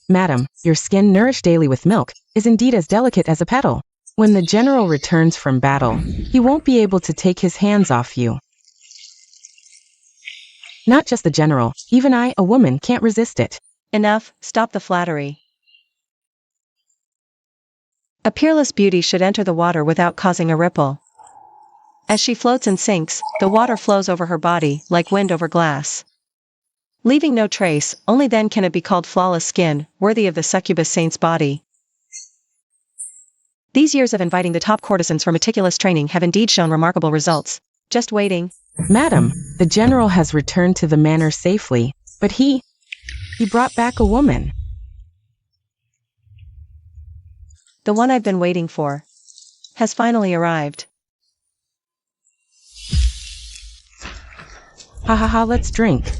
Madam, your skin nourished daily with milk is indeed as delicate as a petal. When the general returns from battle, he won't be able to take his hands off you. Not just the general, even I, a woman, can't resist it. Enough, stop the flattery. A peerless beauty should enter the water without causing a ripple. As she floats and sinks, the water flows over her body, like wind over glass. Leaving no trace, only then can it be called flawless skin, worthy of the succubus saint's body. These years of inviting the top courtesans for meticulous training have indeed shown remarkable results. Just waiting. Madam, the general has returned to the manor safely, but he brought back a woman. The one I've been waiting for has finally arrived. Ha ha ha, let's drink.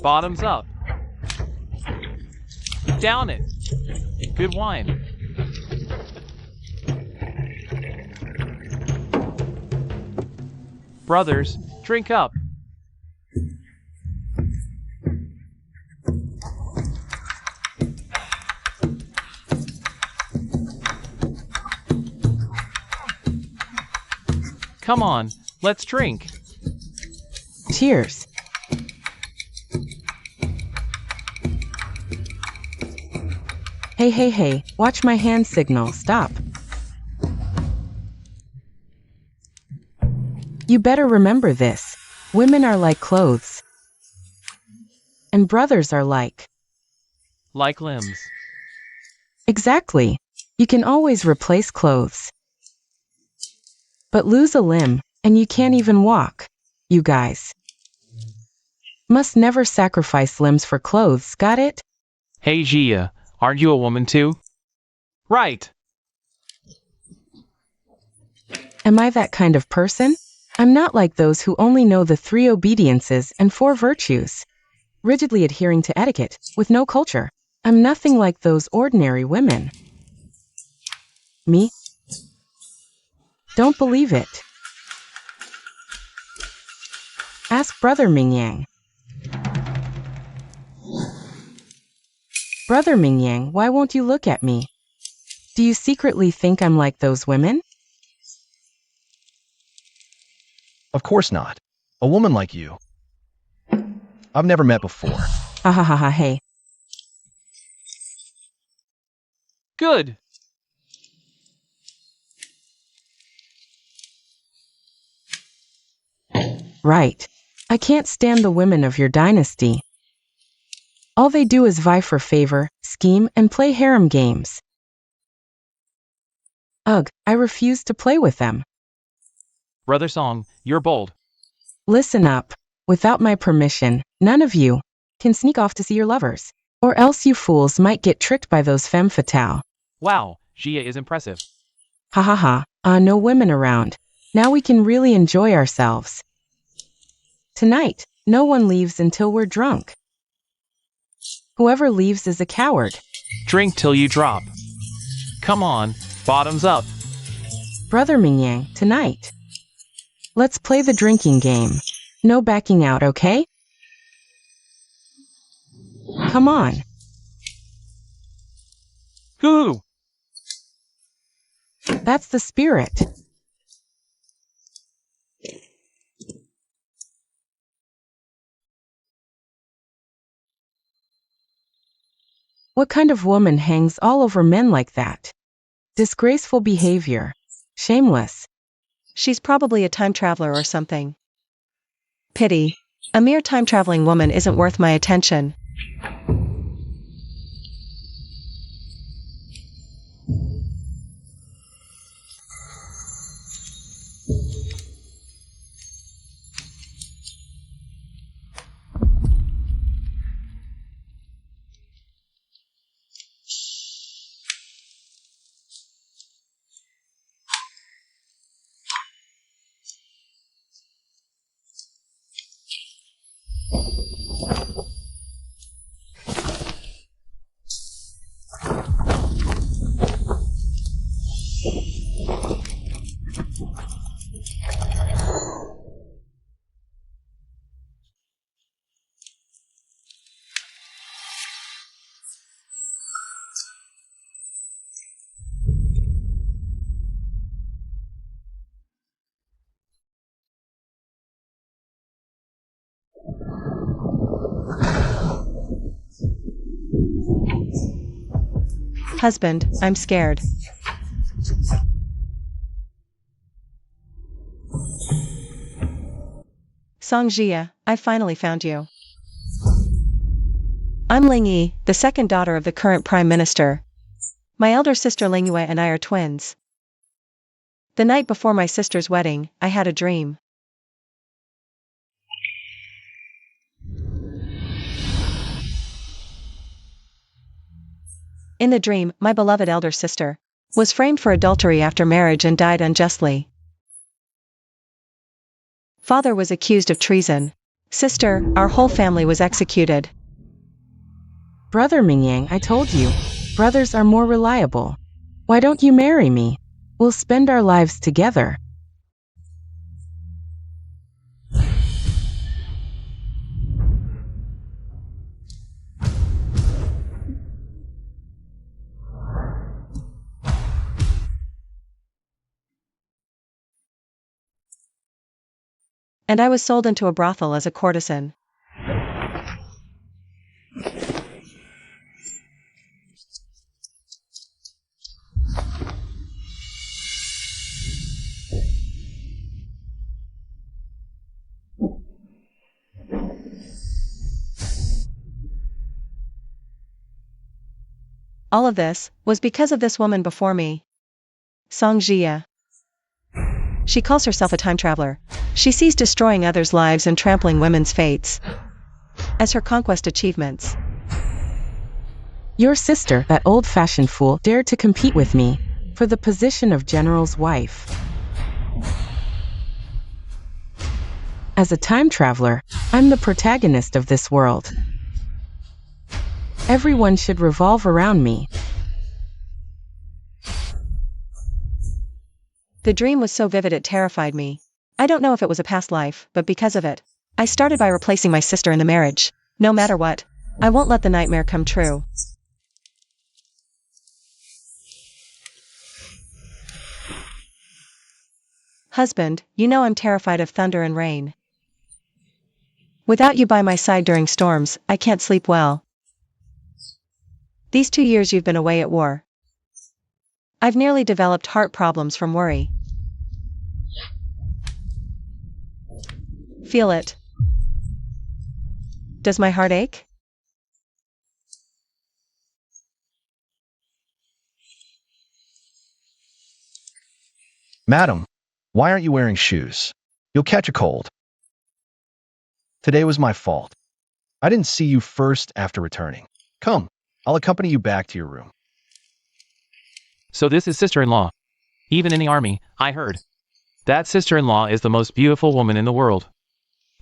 Bottoms up. Down it. Good wine. Brothers, drink up. Come on, let's drink. Cheers. Hey, watch my hand signal, stop. You better remember this. Women are like clothes. And brothers are like limbs. Exactly. You can always replace clothes. But lose a limb, and you can't even walk. You guys must never sacrifice limbs for clothes, got it? Hey Gia, aren't you a woman too? Right. Am I that kind of person? I'm not like those who only know the 3 obediences and 4 virtues, rigidly adhering to etiquette, with no culture. I'm nothing like those ordinary women. Me? Don't believe it. Ask Brother Mingyang. Brother Mingyang, why won't you look at me? Do you secretly think I'm like those women? Of course not. A woman like you. I've never met before. Ha ha ha ha, hey. Good. Right. I can't stand the women of your dynasty. All they do is vie for favor, scheme, and play harem games. Ugh, I refuse to play with them. Brother Song, you're bold. Listen up. Without my permission, none of you can sneak off to see your lovers. Or else you fools might get tricked by those femme fatale. Wow, Gia is impressive. Ha ha ha, no women around. Now we can really enjoy ourselves. Tonight, no one leaves until we're drunk. Whoever leaves is a coward. Drink till you drop. Come on, bottoms up. Brother Mingyang, tonight. Let's play the drinking game. No backing out, okay? Come on. Hoo! That's the spirit. What kind of woman hangs all over men like that? Disgraceful behavior. Shameless. She's probably a time traveler or something. Pity. A mere time-traveling woman isn't worth my attention. Husband, I'm scared. Song Jia, I finally found you. I'm Ling Yi, the second daughter of the current Prime Minister. My elder sister Ling Yue and I are twins. The night before my sister's wedding, I had a dream. In the dream, my beloved elder sister was framed for adultery after marriage and died unjustly. Father was accused of treason. Sister, our whole family was executed. Brother Mingyang, I told you, brothers are more reliable. Why don't you marry me? We'll spend our lives together. And I was sold into a brothel as a courtesan. All of this was because of this woman before me. Song Jia. She calls herself a time traveler. She sees destroying others' lives and trampling women's fates as her conquest achievements. Your sister, that old-fashioned fool, dared to compete with me for the position of general's wife. As a time traveler, I'm the protagonist of this world. Everyone should revolve around me. The dream was so vivid it terrified me. I don't know if it was a past life, but because of it, I started by replacing my sister in the marriage. No matter what, I won't let the nightmare come true. Husband, you know I'm terrified of thunder and rain. Without you by my side during storms, I can't sleep well. These 2 years you've been away at war. I've nearly developed heart problems from worry. Feel it. Does my heart ache? Madam, why aren't you wearing shoes? You'll catch a cold. Today was my fault. I didn't see you first after returning. Come, I'll accompany you back to your room. So this is sister-in-law. Even in the army, I heard. That sister-in-law is the most beautiful woman in the world.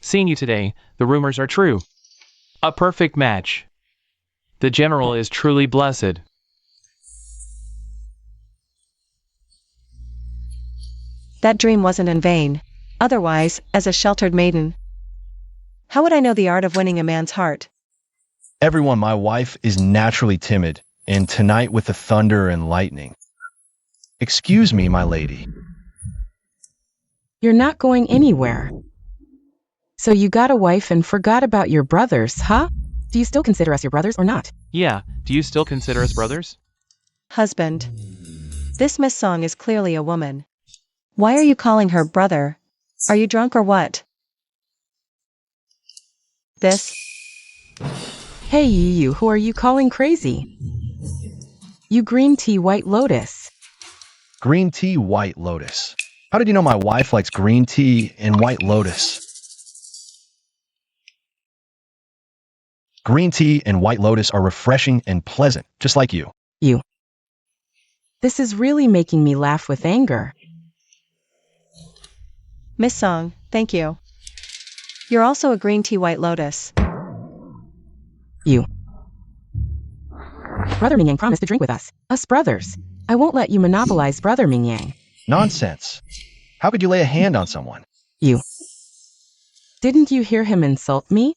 Seeing you today, the rumors are true. A perfect match. The general is truly blessed. That dream wasn't in vain. Otherwise, as a sheltered maiden, how would I know the art of winning a man's heart? Everyone, my wife is naturally timid, and tonight with the thunder and lightning. Excuse me, my lady. You're not going anywhere. So you got a wife and forgot about your brothers, huh? Do you still consider us your brothers or not? Yeah, do you still consider us brothers? Husband. This Miss Song is clearly a woman. Why are you calling her brother? Are you drunk or what? This? Hey you, who are you calling crazy? You green tea white lotus. Green tea, white lotus. How did you know my wife likes green tea and white lotus? Green tea and white lotus are refreshing and pleasant, just like you. You. This is really making me laugh with anger. Miss Song, thank you. You're also a green tea white lotus. You. Brother Mingyang promised to drink with us. Us brothers. I won't let you monopolize Brother Mingyang. Nonsense. How could you lay a hand on someone? You. Didn't you hear him insult me?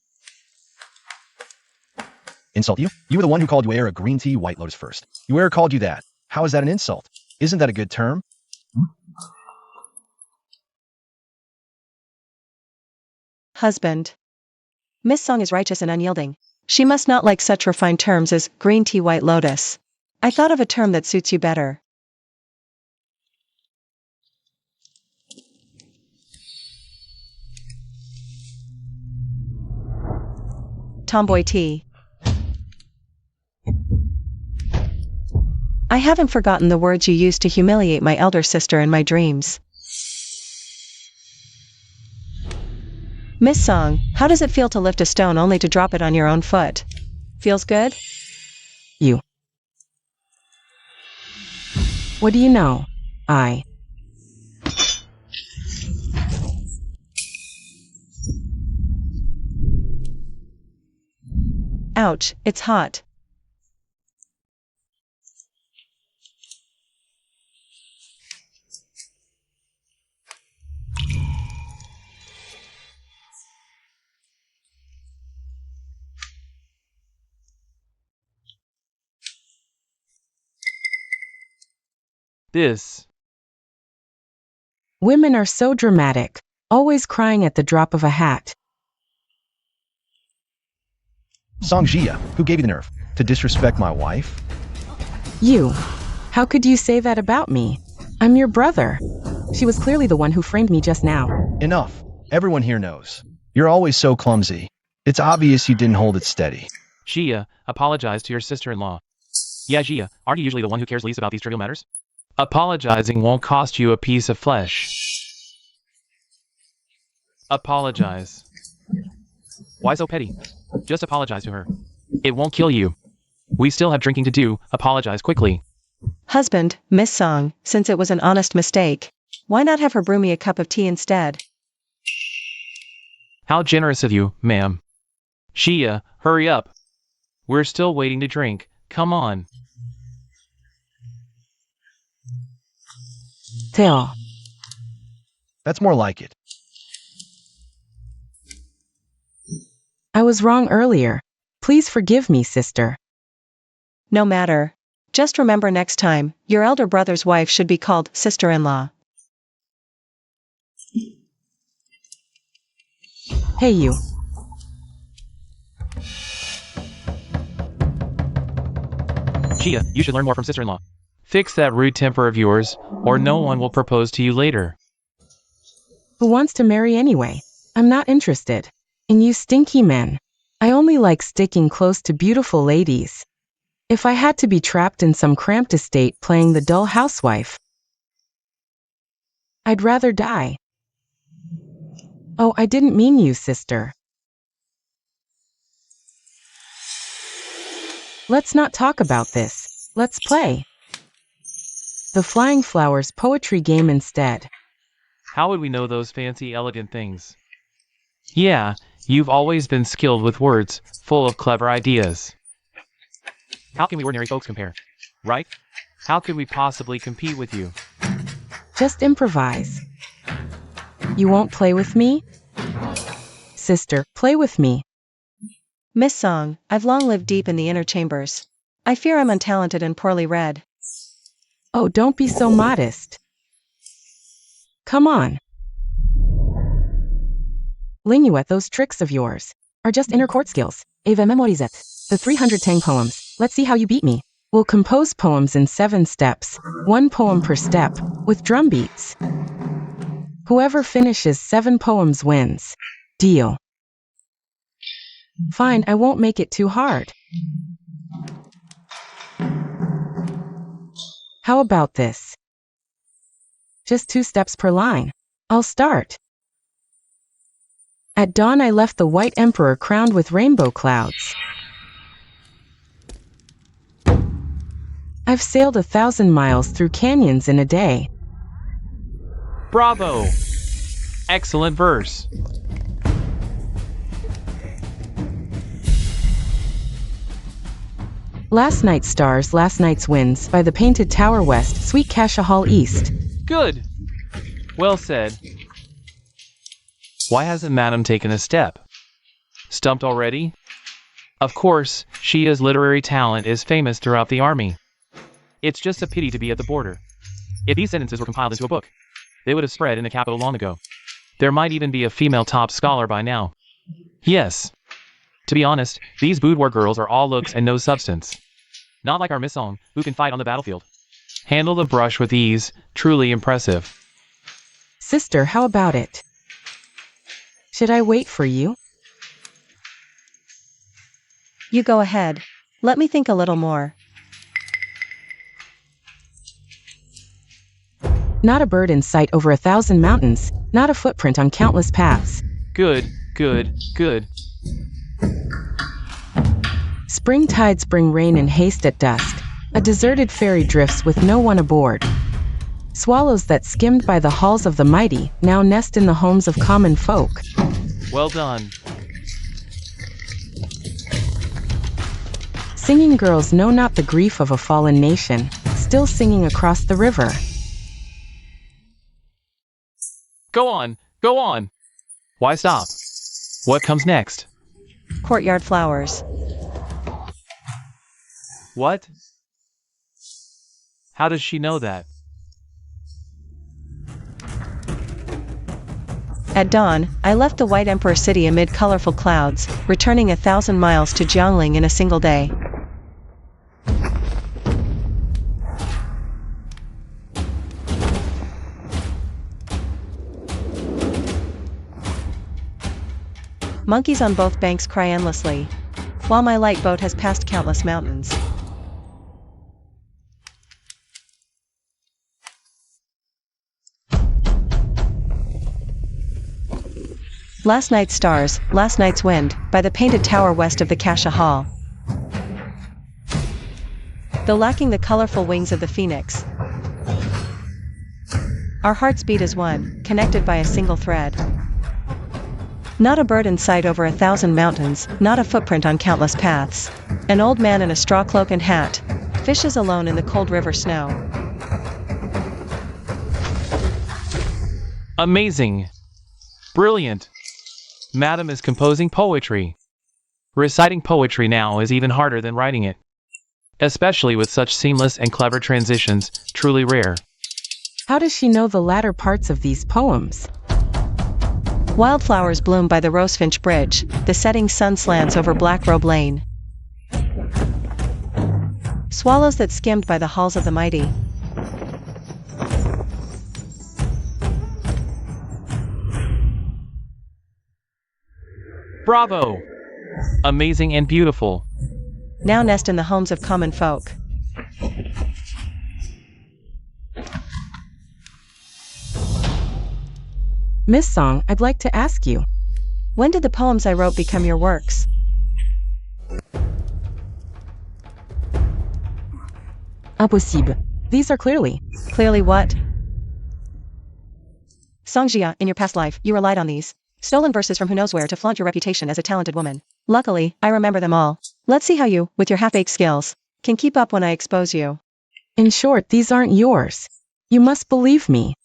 Insult you? You were the one who called Yuer a green tea white lotus first. Yuer called you that. How is that an insult? Isn't that a good term? Husband. Miss Song is righteous and unyielding. She must not like such refined terms as green tea white lotus. I thought of a term that suits you better. Tomboy tea. I haven't forgotten the words you used to humiliate my elder sister in my dreams. Miss Song, how does it feel to lift a stone only to drop it on your own foot? Feels good? You. What do you know? Ouch, it's hot. This. Women are so dramatic, always crying at the drop of a hat. Song Jia, who gave you the nerve to disrespect my wife? You. How could you say that about me? I'm your brother. She was clearly the one who framed me just now. Enough. Everyone here knows. You're always so clumsy. It's obvious you didn't hold it steady. Jia, apologize to your sister-in-law. Yeah, Jia, aren't you usually the one who cares least about these trivial matters? Apologizing won't cost you a piece of flesh. Apologize. Why so petty? Just apologize to her. It won't kill you. We still have drinking to do, apologize quickly. Husband, Miss Song, since it was an honest mistake, why not have her brew me a cup of tea instead? How generous of you, ma'am. Jia, hurry up. We're still waiting to drink, come on. Teo. That's more like it. I was wrong earlier. Please forgive me, sister. No matter. Just remember next time, your elder brother's wife should be called sister-in-law. Hey you. Jia, you should learn more from sister-in-law. Fix that rude temper of yours, or no one will propose to you later. Who wants to marry anyway? I'm not interested. In you stinky men. I only like sticking close to beautiful ladies. If I had to be trapped in some cramped estate playing the dull housewife, I'd rather die. Oh, I didn't mean you, sister. Let's not talk about this. Let's play the Flying Flowers poetry game instead. How would we know those fancy, elegant things? Yeah, you've always been skilled with words, full of clever ideas. How can we ordinary folks compare? Right? How could we possibly compete with you? Just improvise. You won't play with me? Sister, play with me. Miss Song, I've long lived deep in the inner chambers. I fear I'm untalented and poorly read. Oh, don't be so modest. Come on. Linguet, those tricks of yours are just inner court skills. Eva memorizet. The 300 Tang poems. Let's see how you beat me. We'll compose poems in 7 steps, 1 poem per step, with drum beats. Whoever finishes 7 poems wins. Deal. Fine, I won't make it too hard. How about this? Just 2 steps per line. I'll start. At dawn I left the white emperor crowned with rainbow clouds. I've sailed 1,000 miles through canyons in a day. Bravo! Excellent verse. Last night's stars, last night's winds, by the painted tower west, sweet Cassia Hall east. Good. Well said. Why hasn't Madam taken a step? Stumped already? Of course, Shia's literary talent is famous throughout the army. It's just a pity to be at the border. If these sentences were compiled into a book, they would have spread in the capital long ago. There might even be a female top scholar by now. Yes. To be honest, these boudoir girls are all looks and no substance. Not like our Miss Song, who can fight on the battlefield. Handle the brush with ease, truly impressive. Sister, how about it? Should I wait for you? You go ahead. Let me think a little more. Not a bird in sight over 1,000 mountains, not a footprint on countless paths. Good, good, good. Spring tides bring rain and haste at dusk. A deserted ferry drifts with no one aboard. Swallows that skimmed by the halls of the mighty now nest in the homes of common folk. Well done. Singing girls know not the grief of a fallen nation, still singing across the river. Go on, go on. Why stop? What comes next? Courtyard flowers. What? How does she know that? At dawn, I left the White Emperor city amid colorful clouds, returning 1,000 miles to Jiangling in a single day. Monkeys on both banks cry endlessly, while my light boat has passed countless mountains. Last night's stars, last night's wind, by the painted tower west of the Kasha Hall. Though lacking the colorful wings of the phoenix, our hearts beat as one, connected by a single thread. Not a bird in sight over 1,000 mountains, not a footprint on countless paths. An old man in a straw cloak and hat, fishes alone in the cold river snow. Amazing. Brilliant. Madam is composing poetry. Reciting poetry now is even harder than writing it. Especially with such seamless and clever transitions, truly rare. How does she know the latter parts of these poems? Wildflowers bloom by the Rosefinch Bridge, the setting sun slants over Black Robe Lane. Swallows that skimmed by the halls of the mighty. Bravo! Amazing and beautiful. Now nest in the homes of common folk. Miss Song, I'd like to ask you. When did the poems I wrote become your works? Impossible. These are clearly. Clearly what? Songjia, in your past life, you relied on these stolen verses from who knows where to flaunt your reputation as a talented woman. Luckily, I remember them all. Let's see how you, with your half-baked skills, can keep up when I expose you. In short, these aren't yours. You must believe me.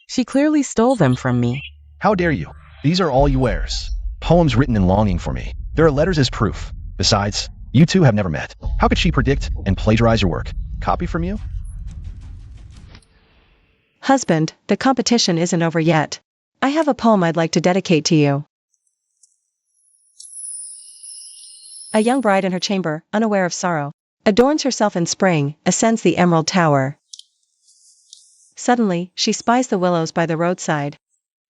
She clearly stole them from me. How dare you? These are all you wears. Poems written in longing for me. There are letters as proof. Besides, you two have never met. How could she predict and plagiarize your work? Copy from you? Husband, the competition isn't over yet. I have a poem I'd like to dedicate to you. A young bride in her chamber, unaware of sorrow, adorns herself in spring, ascends the emerald tower. Suddenly, she spies the willows by the roadside,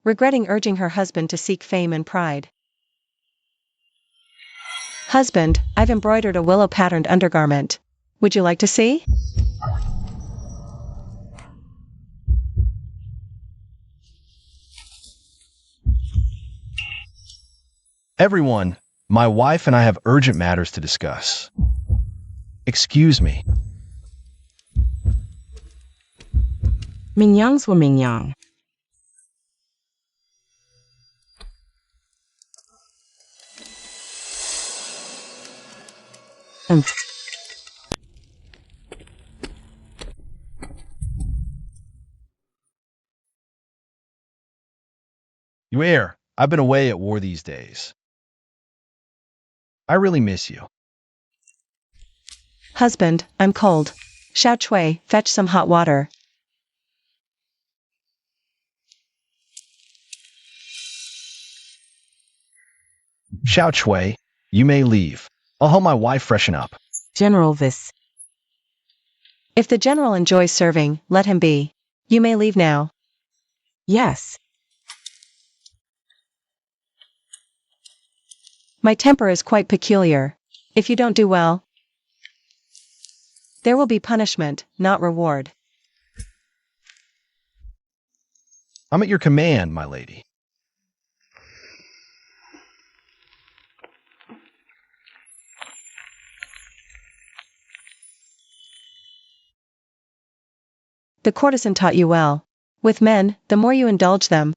regretting urging her husband to seek fame and pride. Husband, I've embroidered a willow-patterned undergarment. Would you like to see? Everyone, my wife and I have urgent matters to discuss. Excuse me. Mignon's wa mignon. You air, I've been away at war these days. I really miss you. Husband, I'm cold. Xiao Chui, fetch some hot water. Xiao Chui, you may leave. I'll help my wife freshen up. General Vis. If the general enjoys serving, let him be. You may leave now. Yes. My temper is quite peculiar. If you don't do well, there will be punishment, not reward. I'm at your command, my lady. The courtesan taught you well. With men, the more you indulge them,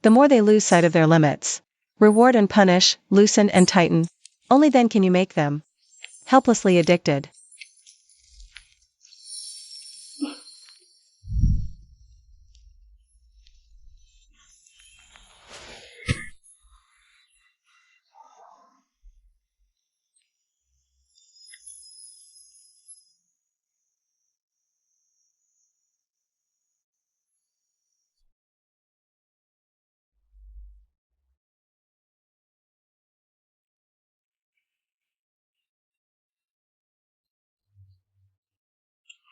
the more they lose sight of their limits. Reward and punish, loosen and tighten. Only then can you make them helplessly addicted.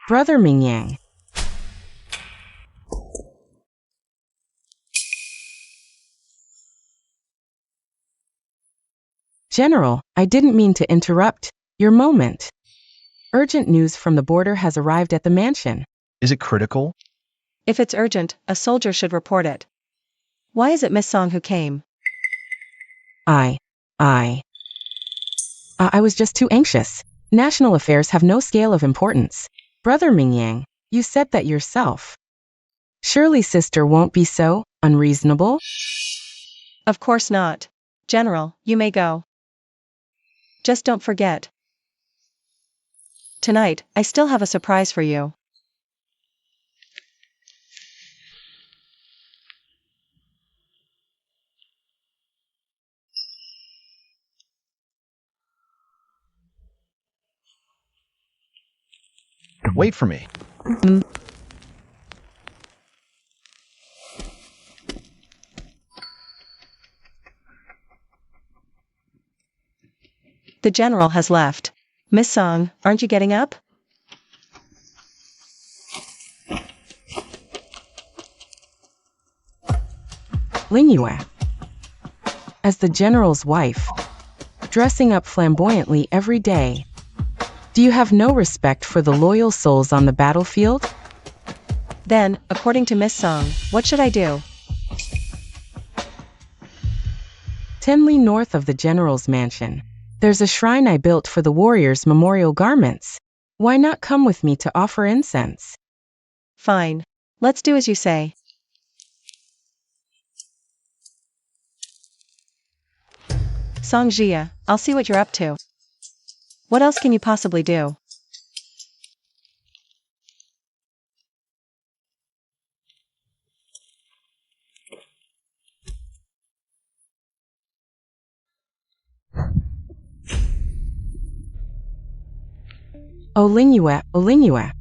Brother Mingyang. General, I didn't mean to interrupt your moment. Urgent news from the border has arrived at the mansion. Is it critical? If it's urgent, a soldier should report it. Why is it Miss Song who came? I was just too anxious. National affairs have no scale of importance. Brother Mingyang, you said that yourself. Surely sister won't be so unreasonable? Of course not. General, you may go. Just don't forget. Tonight, I still have a surprise for you. Wait for me. The general has left. Miss Song, aren't you getting up? Lingyue. As the general's wife, dressing up flamboyantly every day. Do you have no respect for the loyal souls on the battlefield? Then, according to Miss Song, what should I do? 10 li north of the general's mansion. There's a shrine I built for the warriors' memorial garments. Why not come with me to offer incense? Fine. Let's do as you say. Song Jia, I'll see what you're up to. What else can you possibly do? O Lingyue.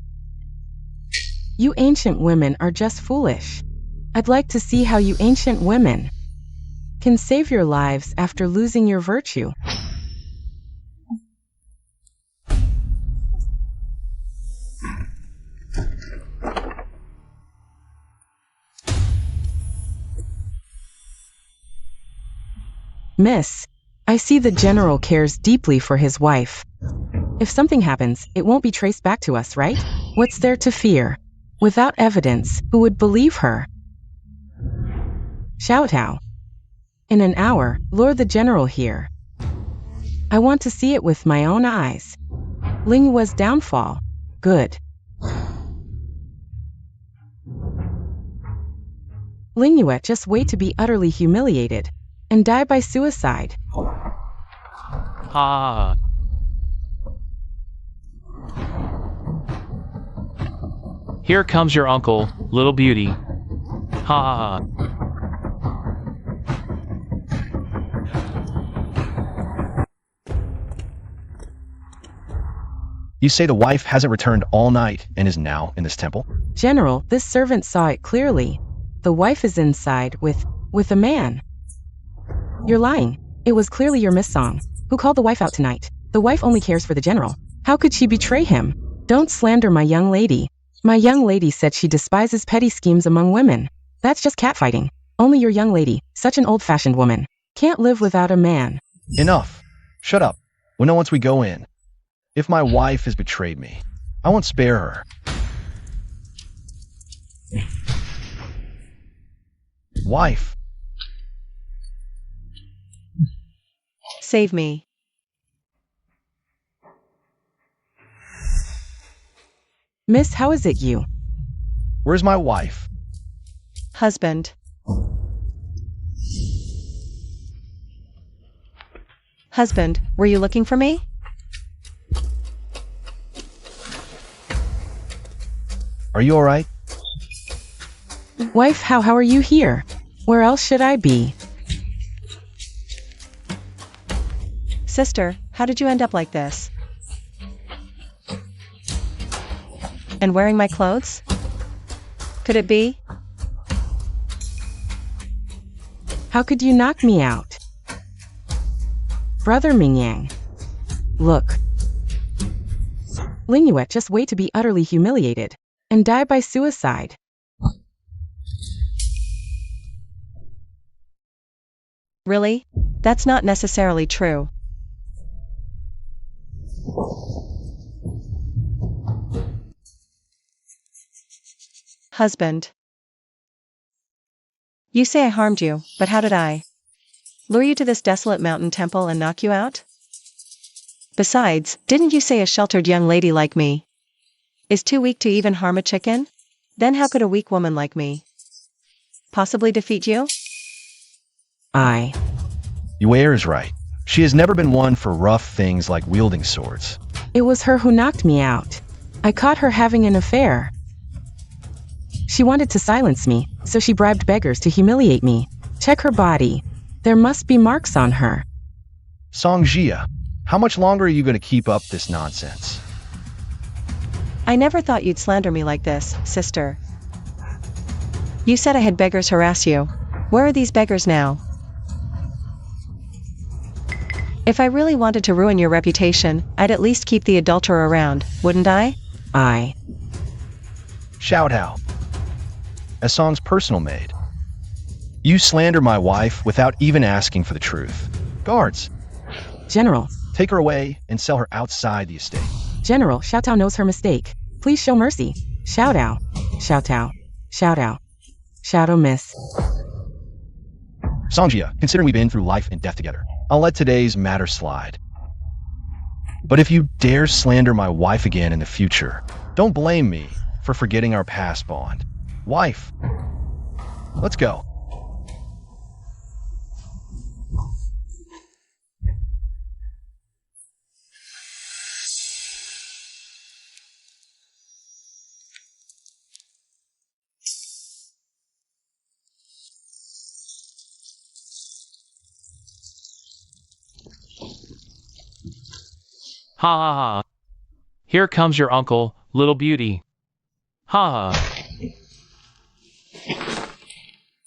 You ancient women are just foolish. I'd like to see how you ancient women can save your lives after losing your virtue. Miss, I see the general cares deeply for his wife. If something happens, it won't be traced back to us, right? What's there to fear? Without evidence, who would believe her? Xiao Tao. In an hour, lure the general here. I want to see it with my own eyes. Lingyue's downfall. Good. Lingyue, just wait to be utterly humiliated and die by suicide. Ha. Here comes your uncle, little beauty. Ha. You say the wife hasn't returned all night and is now in this temple? General, this servant saw it clearly. The wife is inside with a man. You're lying. It was clearly your Miss Song who called the wife out tonight. The wife only cares for the general. How could she betray him? Don't slander my young lady. My young lady said she despises petty schemes among women. That's just catfighting. Only your young lady, such an old-fashioned woman, can't live without a man. Enough. Shut up. We'll know once we go in. If my wife has betrayed me, I won't spare her. Wife. Save me. Miss, how is it you? Where's my wife? Husband. Husband, were you looking for me? Are you all right? Wife, how are you here? Where else should I be? Sister, how did you end up like this? And wearing my clothes? Could it be? How could you knock me out? Brother Mingyang. Look. Lingyuet just wait to be utterly humiliated and die by suicide. Really? That's not necessarily true. Husband. You say I harmed you, but how did I? Lure you to this desolate mountain temple and knock you out? Besides, didn't you say a sheltered young lady like me is too weak to even harm a chicken? Then how could a weak woman like me possibly defeat you? Yuer is right. She has never been one for rough things like wielding swords. It was her who knocked me out. I caught her having an affair. She wanted to silence me, so she bribed beggars to humiliate me. Check her body. There must be marks on her. Songjia, how much longer are you going to keep up this nonsense? I never thought you'd slander me like this, sister. You said I had beggars harass you. Where are these beggars now? If I really wanted to ruin your reputation, I'd at least keep the adulterer around, wouldn't I? Shout out. As Song's personal maid. You slander my wife without even asking for the truth. Guards, General. take her away and sell her outside the estate. General, Xiaotao knows her mistake. Please show mercy. Xiaotao. Xiaotao. Xiaotao. Xiaotao, miss. Songjia, considering we've been through life and death together, I'll let today's matter slide. But if you dare slander my wife again in the future, don't blame me for forgetting our past bond. Wife, let's go. Ha ha ha. Here comes your uncle, little beauty. Ha ha.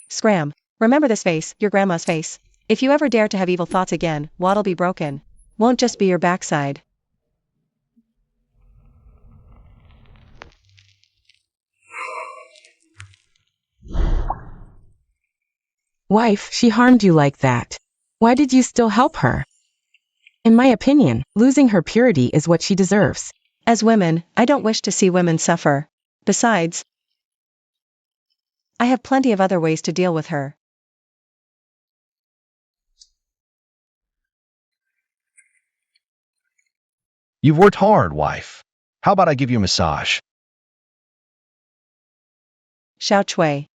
Scram. Remember this face, your grandma's face. If you ever dare to have evil thoughts again, what'll be broken won't just be your backside. Wife, she harmed you like that. Why did you still help her? In my opinion, losing her purity is what she deserves. As women, I don't wish to see women suffer. Besides, I have plenty of other ways to deal with her. You've worked hard, wife. How about I give you a massage? Xiao Chui.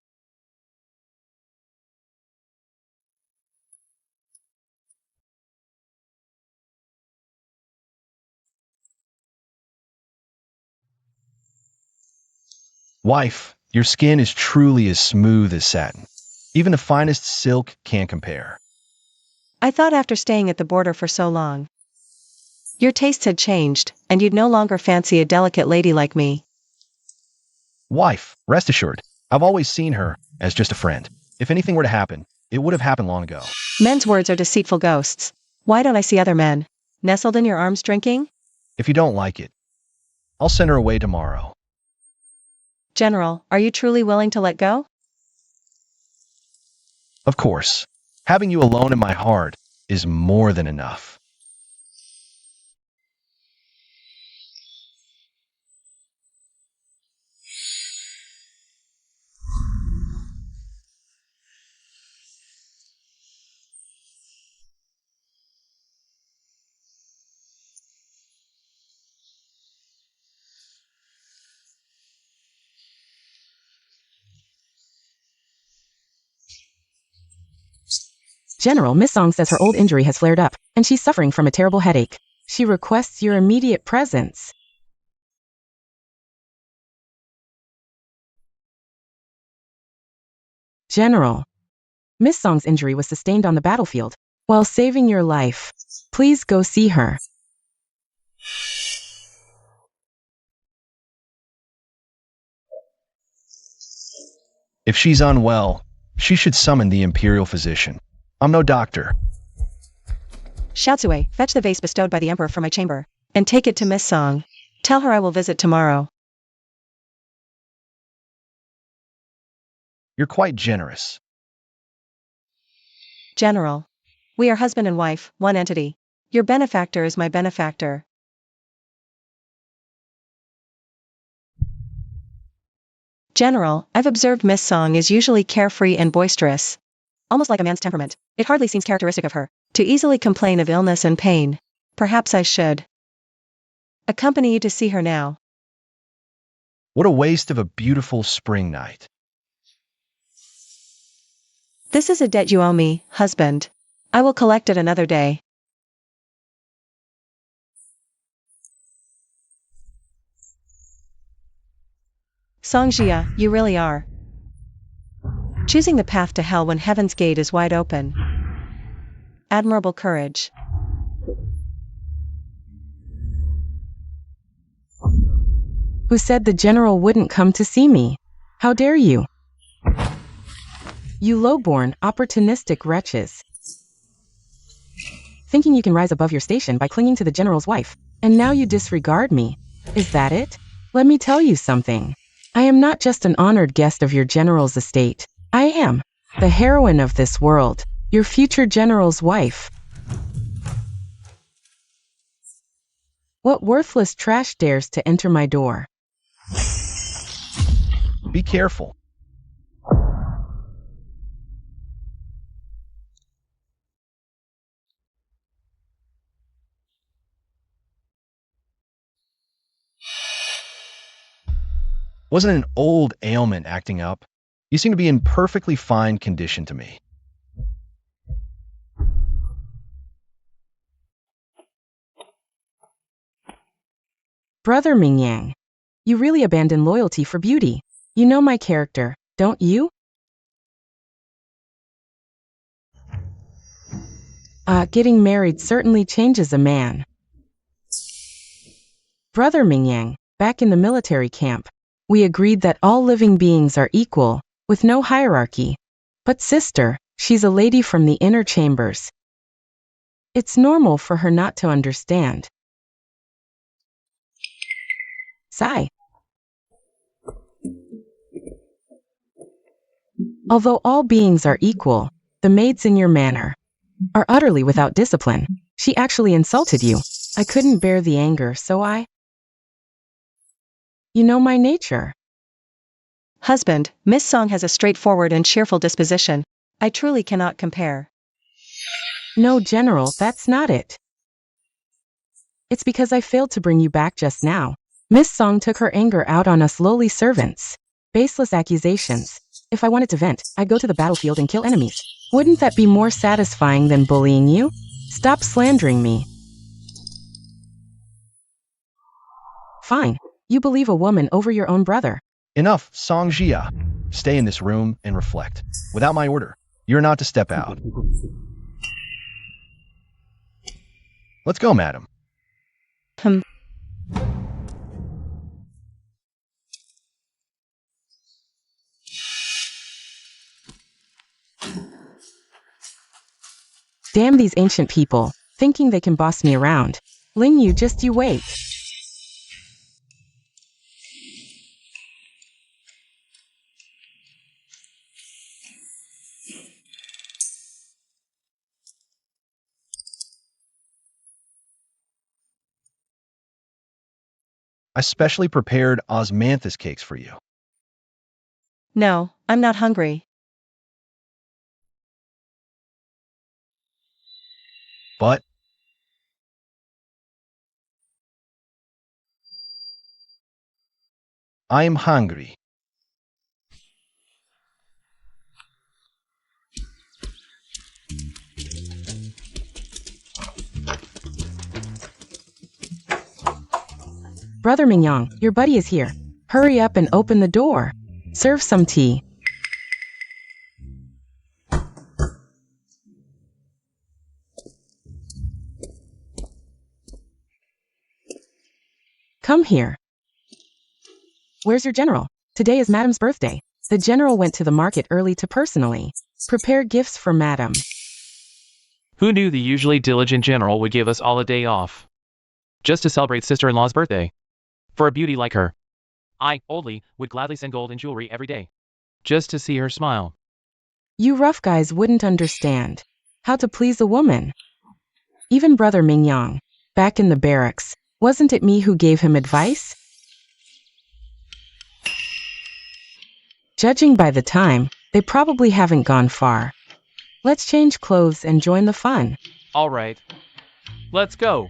Wife, your skin is truly as smooth as satin. Even the finest silk can't compare. I thought after staying at the border for so long, your tastes had changed, and you'd no longer fancy a delicate lady like me. Wife, rest assured, I've always seen her as just a friend. If anything were to happen, it would have happened long ago. Men's words are deceitful ghosts. Why don't I see other men nestled in your arms drinking? If you don't like it, I'll send her away tomorrow. General, are you truly willing to let go? Of course, having you alone in my heart is more than enough. General, Miss Song says her old injury has flared up, and she's suffering from a terrible headache. She requests your immediate presence. General, Miss Song's injury was sustained on the battlefield. While saving your life, please go see her. If she's unwell, she should summon the imperial physician. I'm no doctor. Xiaozue, fetch the vase bestowed by the Emperor from my chamber, and take it to Miss Song. Tell her I will visit tomorrow. You're quite generous. General. We are husband and wife, one entity. Your benefactor is my benefactor. General, I've observed Miss Song is usually carefree and boisterous. Almost like a man's temperament. It hardly seems characteristic of her to easily complain of illness and pain. Perhaps I should accompany you to see her now. What a waste of a beautiful spring night. This is a debt you owe me, husband. I will collect it another day. Songjia, you really are choosing the path to hell when heaven's gate is wide open. Admirable courage. Who said the general wouldn't come to see me? How dare you? You low-born, opportunistic wretches. Thinking you can rise above your station by clinging to the general's wife, and now you disregard me. Is that it? Let me tell you something. I am not just an honored guest of your general's estate. I am the heroine of this world, your future general's wife. What worthless trash dares to enter my door? Be careful. Wasn't an old ailment acting up? You seem to be in perfectly fine condition to me. Brother Mingyang, you really abandon loyalty for beauty. You know my character, don't you? Getting married certainly changes a man. Brother Mingyang, back in the military camp, we agreed that all living beings are equal, with no hierarchy. But sister, she's a lady from the inner chambers. It's normal for her not to understand. Sigh. Although all beings are equal, the maids in your manor are utterly without discipline. She actually insulted you. I couldn't bear the anger, so You know my nature. Husband, Miss Song has a straightforward and cheerful disposition. I truly cannot compare. No, General, that's not it. It's because I failed to bring you back just now. Miss Song took her anger out on us lowly servants. Baseless accusations. If I wanted to vent, I'd go to the battlefield and kill enemies. Wouldn't that be more satisfying than bullying you? Stop slandering me. Fine. You believe a woman over your own brother. Enough, Songjia. Stay in this room and reflect. Without my order, you're not to step out. Let's go, madam. Damn these ancient people, thinking they can boss me around. Ling Yu, just you wait. I specially prepared osmanthus cakes for you. No, I'm not hungry. But I am hungry. Brother Mingyang, your buddy is here. Hurry up and open the door. Serve some tea. Come here. Where's your general? Today is Madam's birthday. The general went to the market early to personally prepare gifts for Madam. Who knew the usually diligent general would give us all a day off? Just to celebrate sister-in-law's birthday. For a beauty like her, I, Oldly, would gladly send gold and jewelry every day. Just to see her smile. You rough guys wouldn't understand how to please a woman. Even Brother Mingyang, back in the barracks, wasn't it me who gave him advice? Judging by the time, they probably haven't gone far. Let's change clothes and join the fun. All right. Let's go.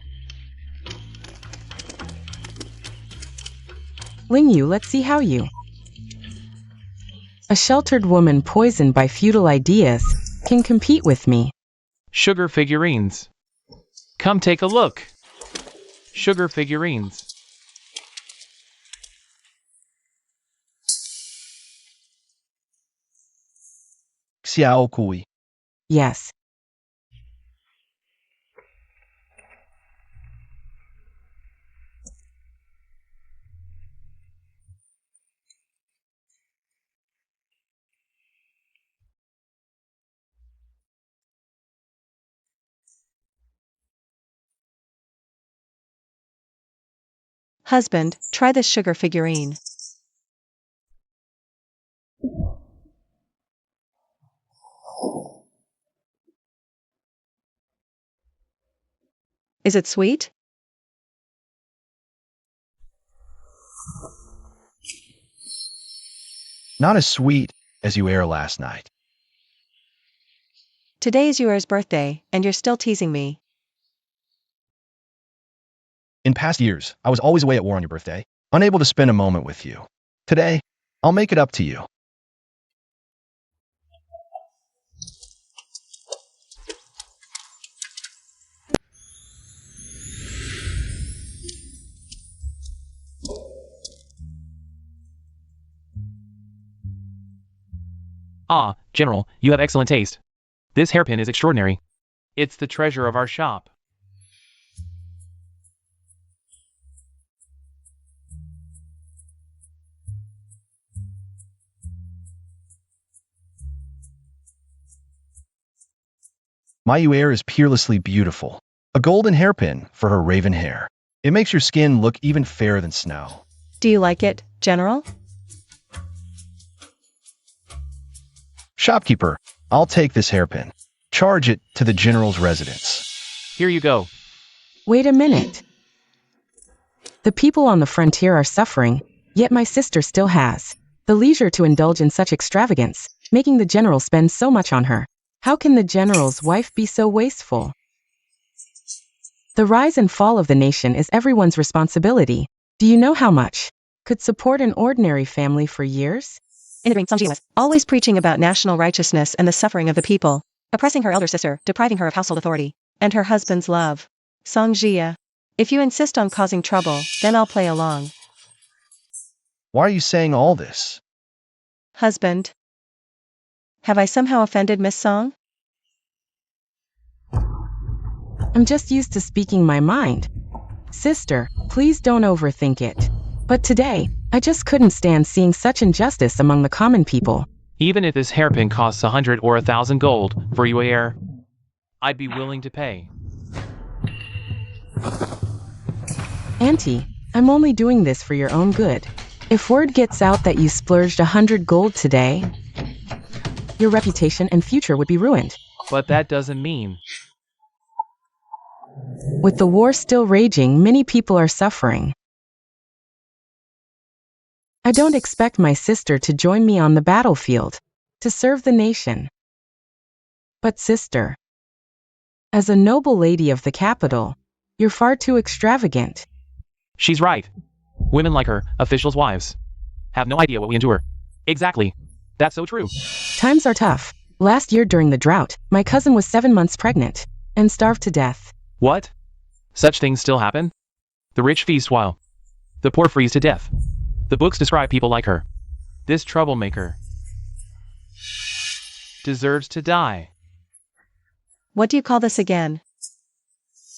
Ling Yu, let's see how you. A sheltered woman poisoned by feudal ideas can compete with me. Sugar figurines. Come take a look. Sugar figurines. Xiao Kui. Yes. Husband, try this sugar figurine. Is it sweet? Not as sweet as you ate last night. Today is Yuer's birthday, and you're still teasing me. In past years, I was always away at war on your birthday, unable to spend a moment with you. Today, I'll make it up to you. Ah, General, you have excellent taste. This hairpin is extraordinary. It's the treasure of our shop. My Yuer is peerlessly beautiful. A golden hairpin for her raven hair. It makes your skin look even fairer than snow. Do you like it, General? Shopkeeper, I'll take this hairpin. Charge it to the general's residence. Here you go. Wait a minute. The people on the frontier are suffering, yet my sister still has the leisure to indulge in such extravagance, making the general spend so much on her. How can the general's wife be so wasteful? The rise and fall of the nation is everyone's responsibility. Do you know how much could support an ordinary family for years? In the dream, Songjie was always preaching about national righteousness and the suffering of the people, oppressing her elder sister, depriving her of household authority, and her husband's love. Songjie, if you insist on causing trouble, then I'll play along. Why are you saying all this? Husband. Have I somehow offended Miss Song? I'm just used to speaking my mind. Sister, please don't overthink it. But today, I just couldn't stand seeing such injustice among the common people. Even if this hairpin costs 100 or 1,000 gold for Yuer, I'd be willing to pay. Auntie, I'm only doing this for your own good. If word gets out that you splurged 100 gold today, your reputation and future would be ruined. But that doesn't mean. With the war still raging, many people are suffering. I don't expect my sister to join me on the battlefield to serve the nation. But sister, as a noble lady of the capital, you're far too extravagant. She's right. Women like her, officials' wives, have no idea what we endure. Exactly. That's so true. Times are tough. Last year during the drought, my cousin was 7 months pregnant and starved to death. What? Such things still happen? The rich feast while the poor freeze to death. The books describe people like her. This troublemaker deserves to die. What do you call this again?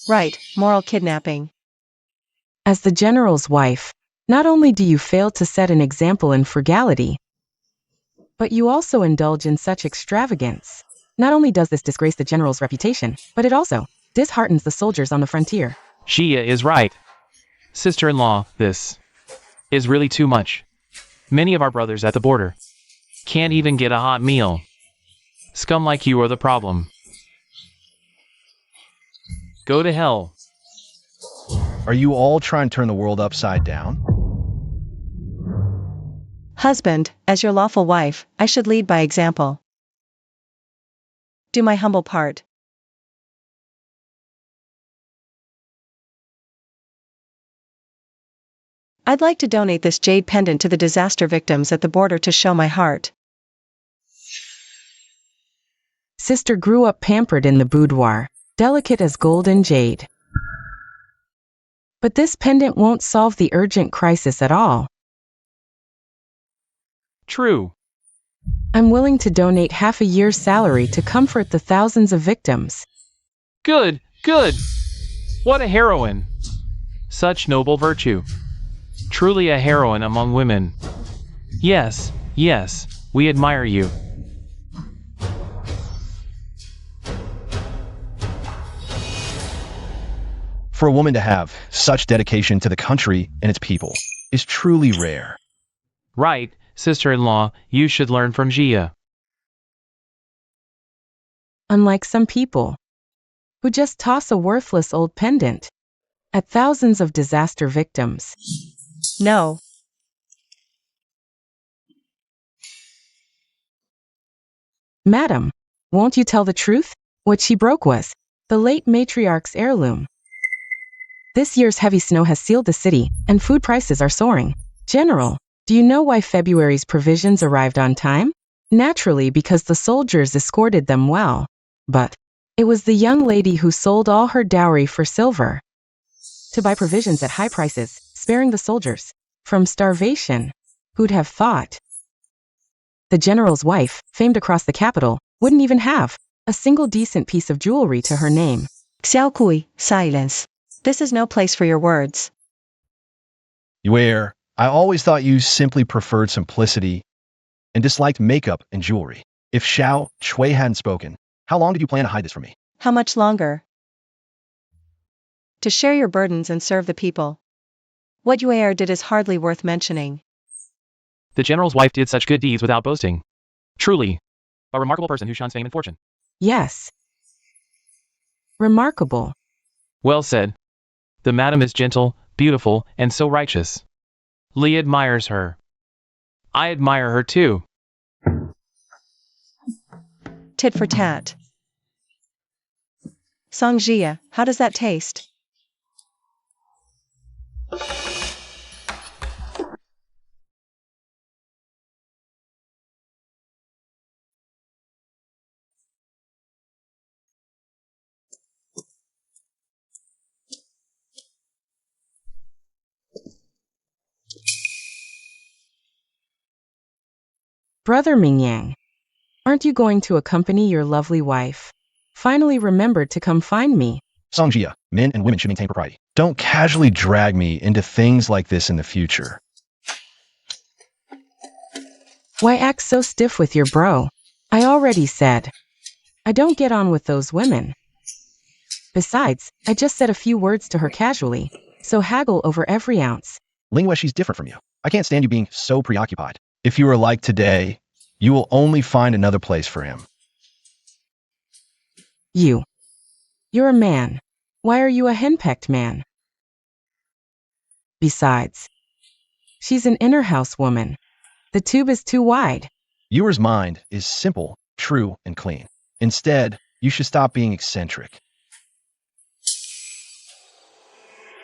Right, moral kidnapping. As the general's wife, not only do you fail to set an example in frugality, but you also indulge in such extravagance. Not only does this disgrace the general's reputation, but it also disheartens the soldiers on the frontier. Gia is right. Sister-in-law, this is really too much. Many of our brothers at the border can't even get a hot meal. Scum like you are the problem. Go to hell. Are you all trying to turn the world upside down? Husband, as your lawful wife, I should lead by example. Do my humble part. I'd like to donate this jade pendant to the disaster victims at the border to show my heart. Sister grew up pampered in the boudoir, delicate as gold and jade. But this pendant won't solve the urgent crisis at all. True. I'm willing to donate half a year's salary to comfort the thousands of victims. Good, good. What a heroine. Such noble virtue. Truly a heroine among women. Yes, yes, we admire you. For a woman to have such dedication to the country and its people is truly rare. Right, sister-in-law, you should learn from Gia. Unlike some people who just toss a worthless old pendant at thousands of disaster victims. No. Madam, won't you tell the truth? What she broke was the late matriarch's heirloom. This year's heavy snow has sealed the city, and food prices are soaring. General, do you know why February's provisions arrived on time? Naturally, because the soldiers escorted them well. But it was the young lady who sold all her dowry for silver to buy provisions at high prices, sparing the soldiers from starvation. Who'd have thought? The general's wife, famed across the capital, wouldn't even have a single decent piece of jewelry to her name. Xiao Kui, silence. This is no place for your words. Where I always thought you simply preferred simplicity and disliked makeup and jewelry. If Xiao Chui hadn't spoken, how long did you plan to hide this from me? How much longer? To share your burdens and serve the people. What Yuer did is hardly worth mentioning. The general's wife did such good deeds without boasting. Truly, a remarkable person who shuns fame and fortune. Yes. Remarkable. Well said. The madam is gentle, beautiful, and so righteous. Lee admires her. I admire her too. Tit for tat. Song Jia, how does that taste? Brother Mingyang, aren't you going to accompany your lovely wife? Finally remembered to come find me. Songjia, men and women should maintain propriety. Don't casually drag me into things like this in the future. Why act so stiff with your bro? I already said I don't get on with those women. Besides, I just said a few words to her casually. So haggle over every ounce. Lingua, she's different from you. I can't stand you being so preoccupied. If you are like today, you will only find another place for him. You're a man. Why are you a henpecked man? Besides, she's an inner house woman. The tube is too wide. Yours mind is simple, true, and clean. Instead, you should stop being eccentric.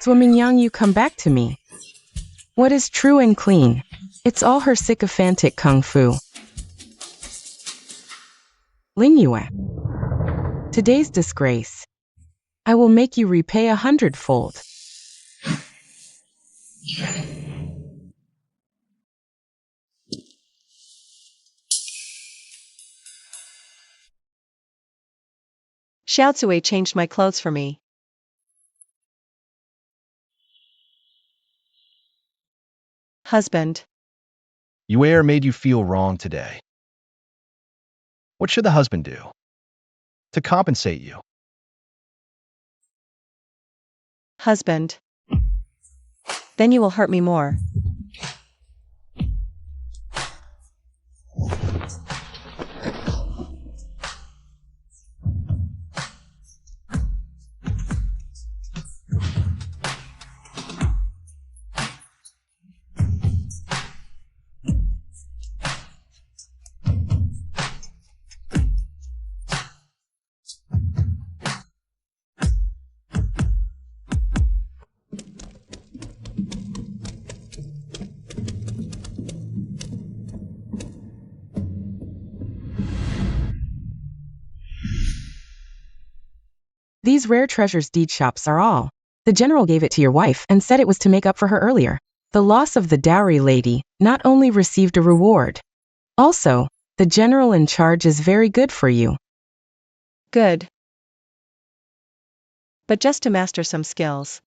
Swimming young, you come back to me. What is true and clean? It's all her sycophantic kung fu. Lingua. Today's disgrace. I will make you repay 100-fold. Xiaozui changed my clothes for me. Husband. Yuer made you feel wrong today. What should the husband do to compensate you? Husband. Then you will hurt me more. These rare treasures deed shops are all. The general gave it to your wife and said it was to make up for her earlier. The loss of the dowry lady not only received a reward. Also, the general in charge is very good for you. Good. But just to master some skills.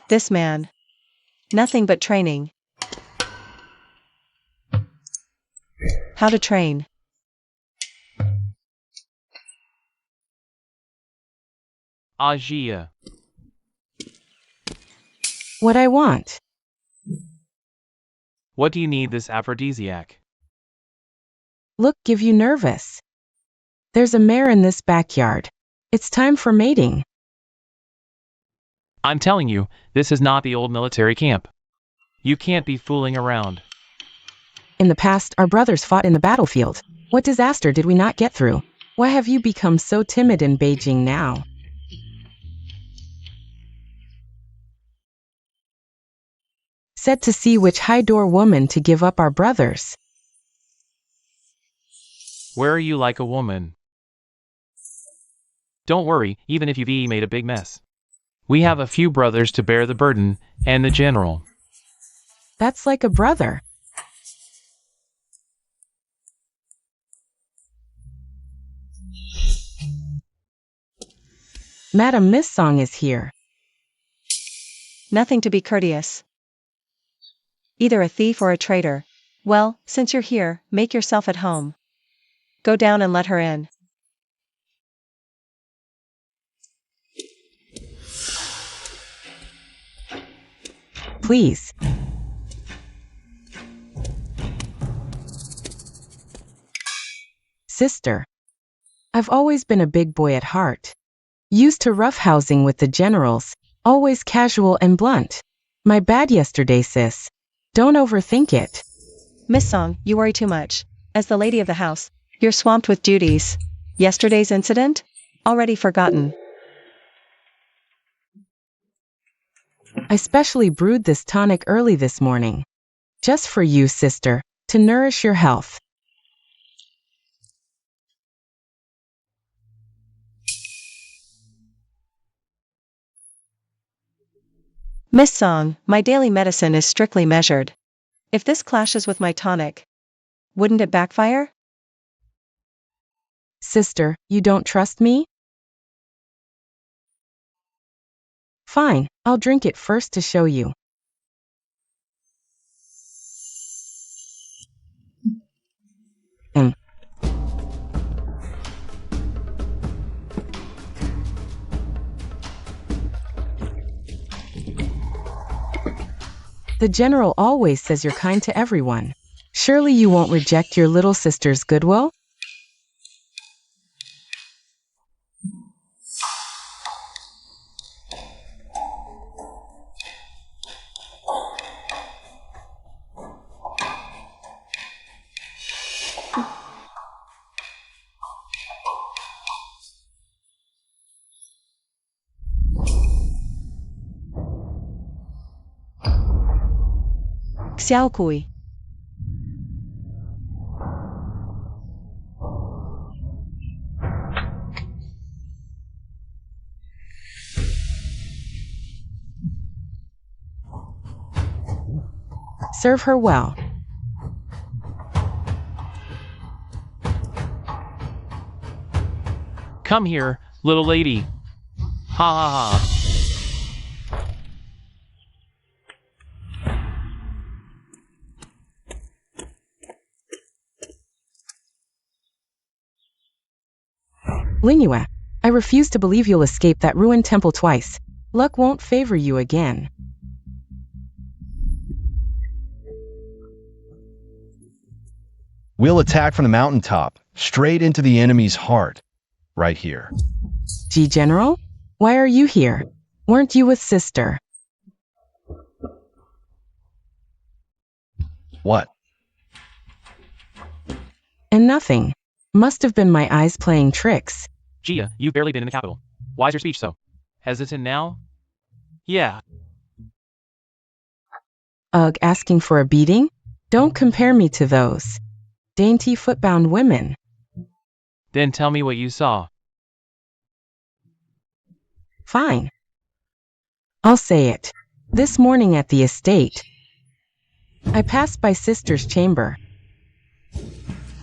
This man. Nothing but training. How to train. Agia. What I want. What do you need this aphrodisiac? Look, give you nervous. There's a mare in this backyard. It's time for mating. I'm telling you, this is not the old military camp. You can't be fooling around. In the past, our brothers fought in the battlefield. What disaster did we not get through? Why have you become so timid in Beijing now? Said to see which high-door woman to give up our brothers. Where are you like a woman? Don't worry, even if you've made a big mess. We have a few brothers to bear the burden, and the general. That's like a brother. Madam, Miss Song is here. Nothing to be courteous. Either a thief or a traitor. Well, since you're here, make yourself at home. Go down and let her in. Please. Sister. I've always been a big boy at heart. Used to roughhousing with the generals, always casual and blunt. My bad yesterday, sis. Don't overthink it. Miss Song, you worry too much. As the lady of the house, you're swamped with duties. Yesterday's incident? Already forgotten. I specially brewed this tonic early this morning. Just for you, sister, to nourish your health. Miss Song, my daily medicine is strictly measured. If this clashes with my tonic, wouldn't it backfire? Sister, you don't trust me? Fine, I'll drink it first to show you. The general always says you're kind to everyone. Surely you won't reject your little sister's goodwill? Xiaokui. Serve her well. Come here, little lady. Ha ha ha. Lingyue, I refuse to believe you'll escape that ruined temple twice. Luck won't favor you again. We'll attack from the mountaintop, straight into the enemy's heart. Right here. G General? Why are you here? Weren't you with sister? What? And nothing. Must have been my eyes playing tricks. Gia, you've barely been in the capital. Why's your speech so hesitant now? Yeah. Ugh, asking for a beating? Don't compare me to those dainty footbound women. Then tell me what you saw. Fine. I'll say it. This morning at the estate, I passed by sister's chamber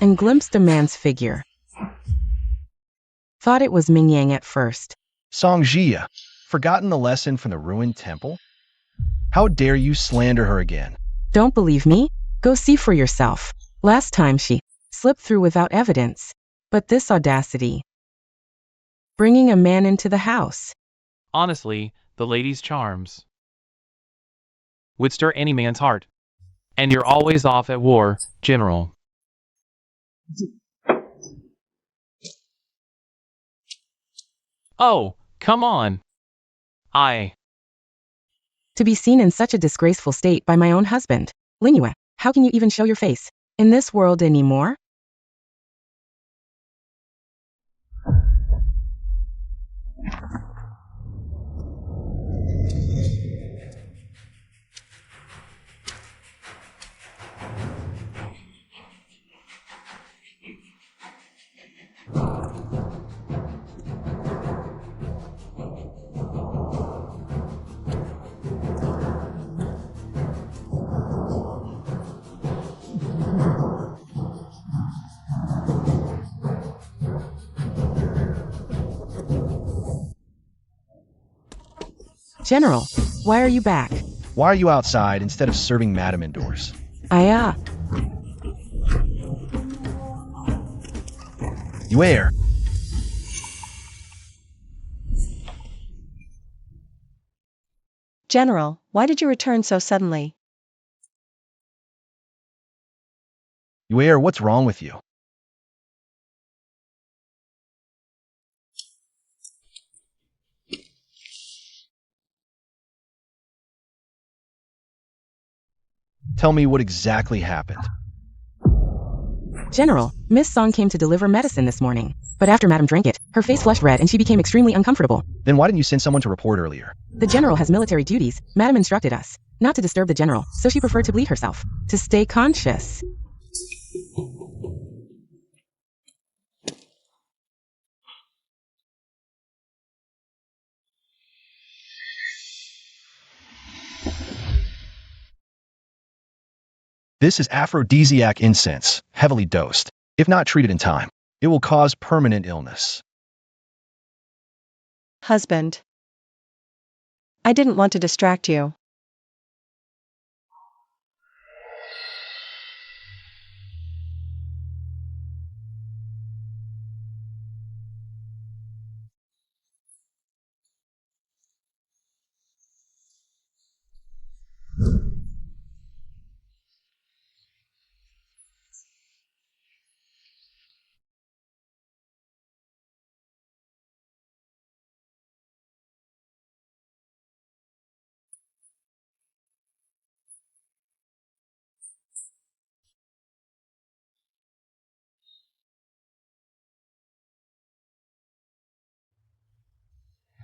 and glimpsed a man's figure. Thought it was Mingyang at first. Song Jia, forgotten the lesson from the ruined temple? How dare you slander her again? Don't believe me? Go see for yourself. Last time she slipped through without evidence. But this audacity. Bringing a man into the house. Honestly, the lady's charms would stir any man's heart. And you're always off at war, General. Oh, come on. To be seen in such a disgraceful state by my own husband. Lingyue, how can you even show your face in this world anymore? General, why are you back? Why are you outside instead of serving Madam indoors? Where? General, why did you return so suddenly? Where? What's wrong with you? Tell me what exactly happened. General, Miss Song came to deliver medicine this morning. But after Madam drank it, her face flushed red and she became extremely uncomfortable. Then why didn't you send someone to report earlier? The general has military duties. Madam instructed us not to disturb the general, so she preferred to bleed herself, to stay conscious. This is aphrodisiac incense, heavily dosed. If not treated in time, it will cause permanent illness. Husband. I didn't want to distract you.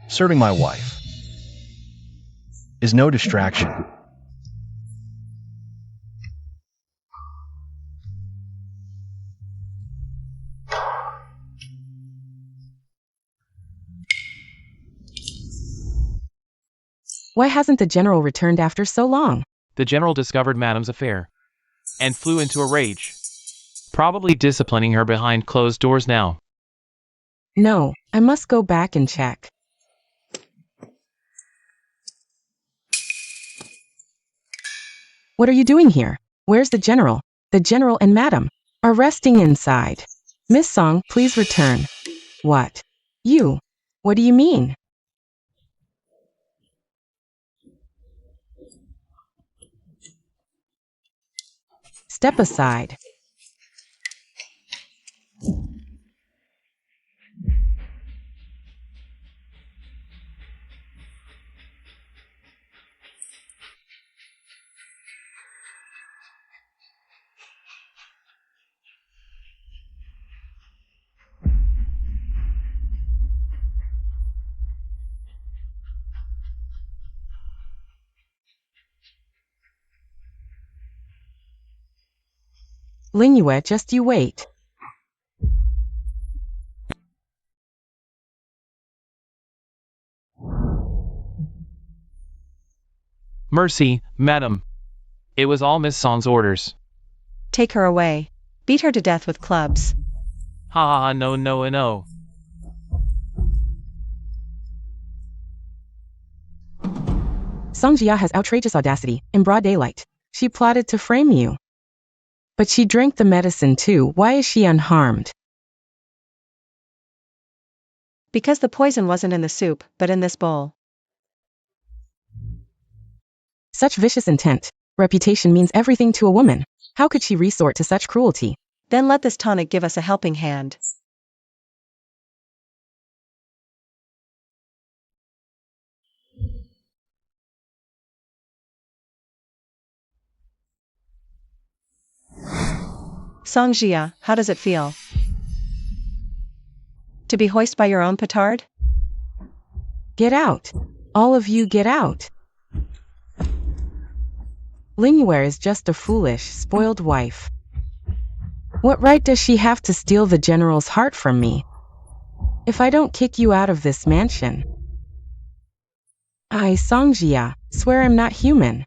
Serving my wife is no distraction. Why hasn't the general returned after so long? The general discovered Madame's affair and flew into a rage, probably disciplining her behind closed doors now. No, I must go back and check. What are you doing here? Where's the general? The general and Madame are resting inside. Miss Song, please return. What? You? What do you mean? Step aside. Ling Yue, just you wait. Mercy, Madame. It was all Miss Song's orders. Take her away. Beat her to death with clubs. Ha ha ha, no no no. Song Jia has outrageous audacity, in broad daylight. She plotted to frame you. But she drank the medicine too. Why is she unharmed? Because the poison wasn't in the soup, but in this bowl. Such vicious intent. Reputation means everything to a woman. How could she resort to such cruelty? Then let this tonic give us a helping hand. Song Jia, how does it feel? To be hoisted by your own petard? Get out. All of you get out. Ling Yue is just a foolish, spoiled wife. What right does she have to steal the general's heart from me? If I don't kick you out of this mansion. I, Song Jia, swear I'm not human.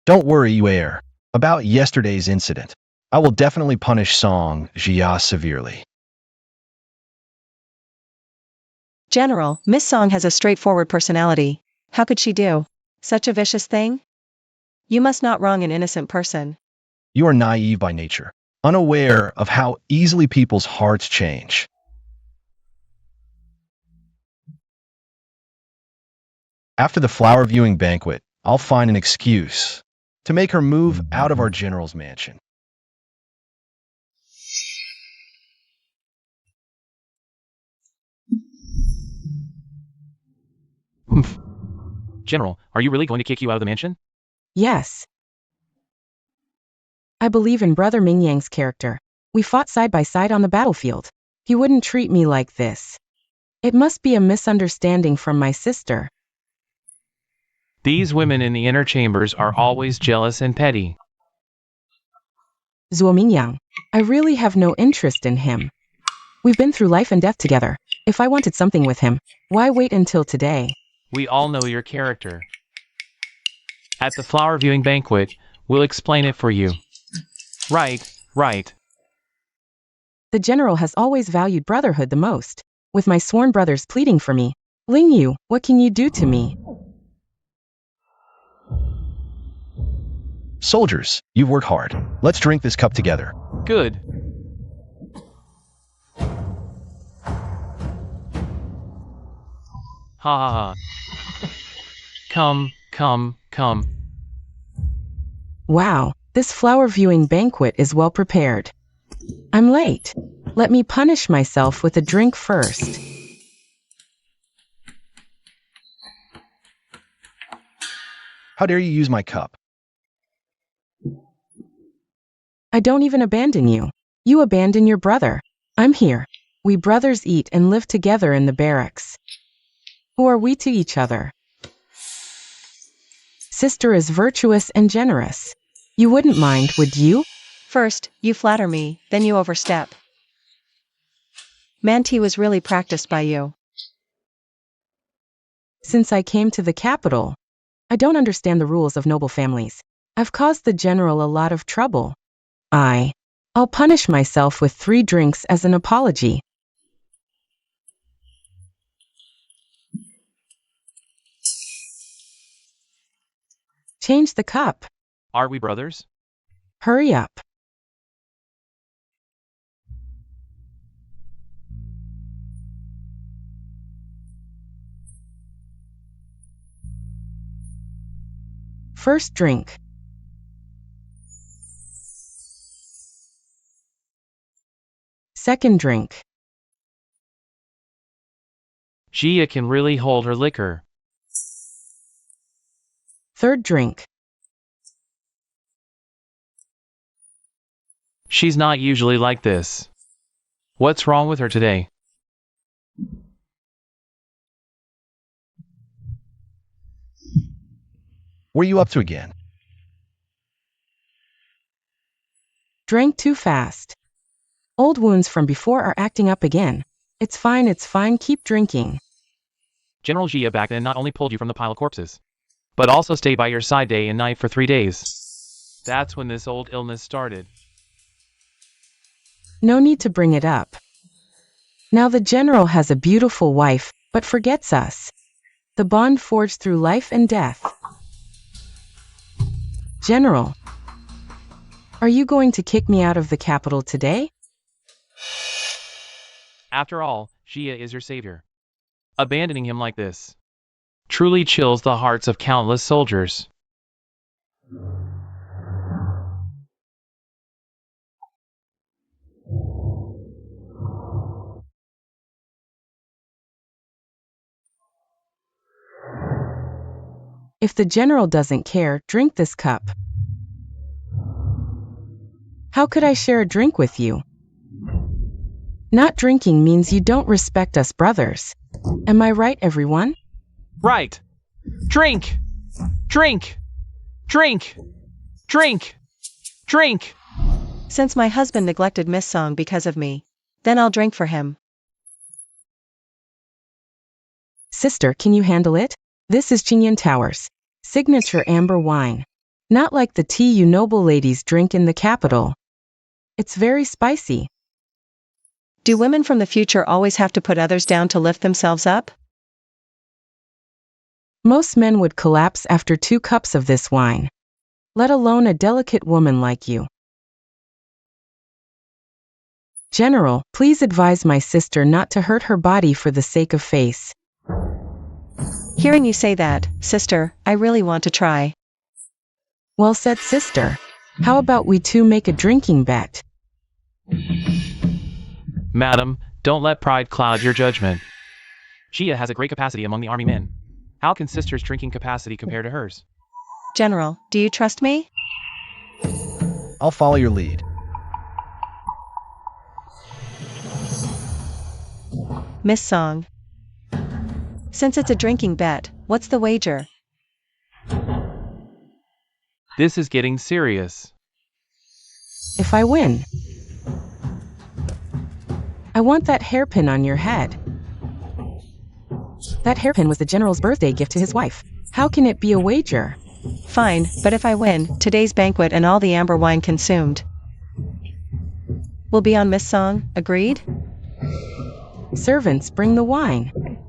Don't worry, Yue, about yesterday's incident. I will definitely punish Song Jia severely. General, Miss Song has a straightforward personality. How could she do such a vicious thing? You must not wrong an innocent person. You are naive by nature, unaware of how easily people's hearts change. After the flower viewing banquet, I'll find an excuse to make her move out of our general's mansion. General, are you really going to kick you out of the mansion? Yes. I believe in Brother Ming Yang's character. We fought side by side on the battlefield. He wouldn't treat me like this. It must be a misunderstanding from my sister. These women in the inner chambers are always jealous and petty. Zuo Mingyang, I really have no interest in him. We've been through life and death together. If I wanted something with him, why wait until today? We all know your character. At the flower viewing banquet, we'll explain it for you. Right, right. The general has always valued brotherhood the most, with my sworn brothers pleading for me. Ling Yu, what can you do to me? Soldiers, you've worked hard. Let's drink this cup together. Good. Ha ha ha. Come, come, come. Wow, this flower viewing banquet is well prepared. I'm late. Let me punish myself with a drink first. How dare you use my cup? I don't even abandon you. You abandon your brother. I'm here. We brothers eat and live together in the barracks. Who are we to each other? Sister is virtuous and generous. You wouldn't mind, would you? First, you flatter me, then you overstep. Manti was really practiced by you. Since I came to the capital, I don't understand the rules of noble families. I've caused the general a lot of trouble. I'll punish myself with 3 drinks as an apology. Change the cup. Are we brothers? Hurry up. First drink. Second drink. Gia can really hold her liquor. Third drink. She's not usually like this. What's wrong with her today? What are you up to again? Drank too fast. Old wounds from before are acting up again. It's fine, keep drinking. General Gia back then not only pulled you from the pile of corpses, but also stayed by your side day and night for 3 days. That's when this old illness started. No need to bring it up. Now the general has a beautiful wife, but forgets us. The bond forged through life and death. General, are you going to kick me out of the capital today? After all, Gia is your savior. Abandoning him like this truly chills the hearts of countless soldiers. If the general doesn't care, drink this cup. How could I share a drink with you? Not drinking means you don't respect us brothers. Am I right, everyone? Right. Drink! Drink! Drink! Drink! Drink! Since my husband neglected Miss Song because of me, then I'll drink for him. Sister, can you handle it? This is Chinyan Towers. Signature amber wine. Not like the tea you noble ladies drink in the capital. It's very spicy. Do women from the future always have to put others down to lift themselves up? Most men would collapse after 2 cups of this wine. Let alone a delicate woman like you. General, please advise my sister not to hurt her body for the sake of face. Hearing you say that, sister, I really want to try. Well said, sister. How about we 2 make a drinking bet? Madam, don't let pride cloud your judgment. Gia has a great capacity among the army men. How can sister's drinking capacity compare to hers? General, do you trust me? I'll follow your lead. Miss Song. Since it's a drinking bet, what's the wager? This is getting serious. If I win, I want that hairpin on your head. That hairpin was the general's birthday gift to his wife. How can it be a wager? Fine, but if I win, today's banquet and all the amber wine consumed will be on Miss Song, agreed? Servants, bring the wine.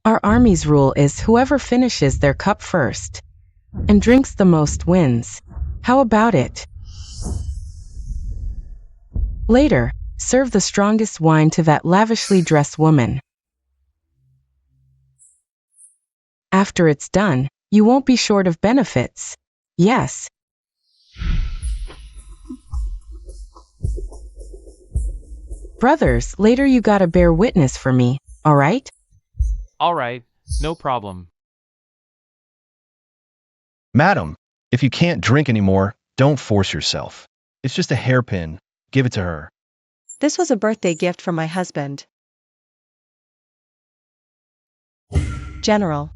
Our army's rule is whoever finishes their cup first and drinks the most wins. How about it? Later, serve the strongest wine to that lavishly dressed woman. After it's done, you won't be short of benefits. Yes. Brothers, later you gotta bear witness for me, all right? All right, No problem. Madam, if you can't drink anymore, don't force yourself. It's just a hairpin. Give it to her. This was a birthday gift from my husband. General.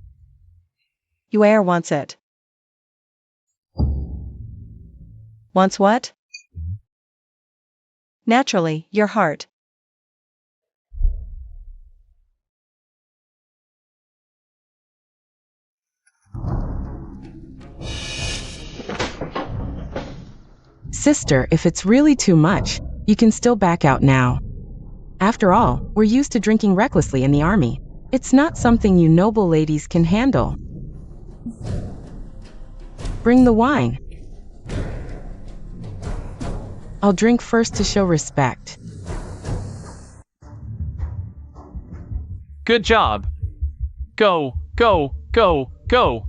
Uair wants it. Wants what? Naturally, your heart. Sister, if it's really too much, you can still back out now. After all, we're used to drinking recklessly in the army. It's not something you noble ladies can handle. Bring the wine. I'll drink first to show respect. Good job. Go, go, go, go.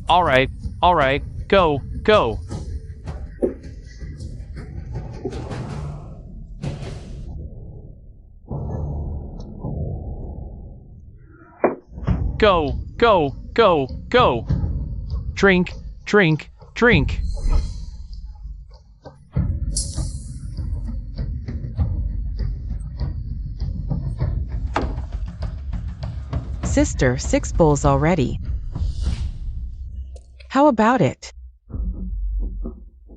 All right, go, go. Go, go, go, go. Drink, drink, drink. Sister, 6 bowls already. How about it?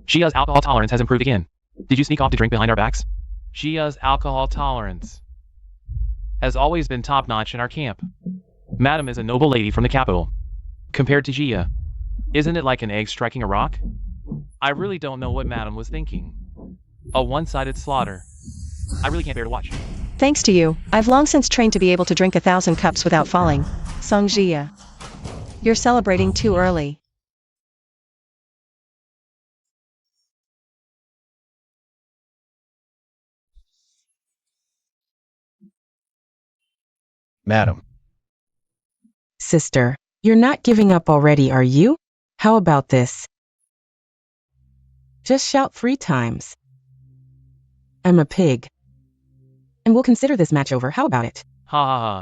Gia's alcohol tolerance has improved again. Did you sneak off to drink behind our backs? Gia's alcohol tolerance has always been top-notch in our camp. Madam is a noble lady from the capital. Compared to Gia, isn't it like an egg striking a rock? I really don't know what Madam was thinking. A one-sided slaughter. I really can't bear to watch. Thanks to you, I've long since trained to be able to drink 1,000 cups without falling. Song Gia. You're celebrating too early. Madam. Sister, you're not giving up already, are you? How about this? Just shout 3 times. I'm a pig. And we'll consider this match over. How about it? Ha ha ha.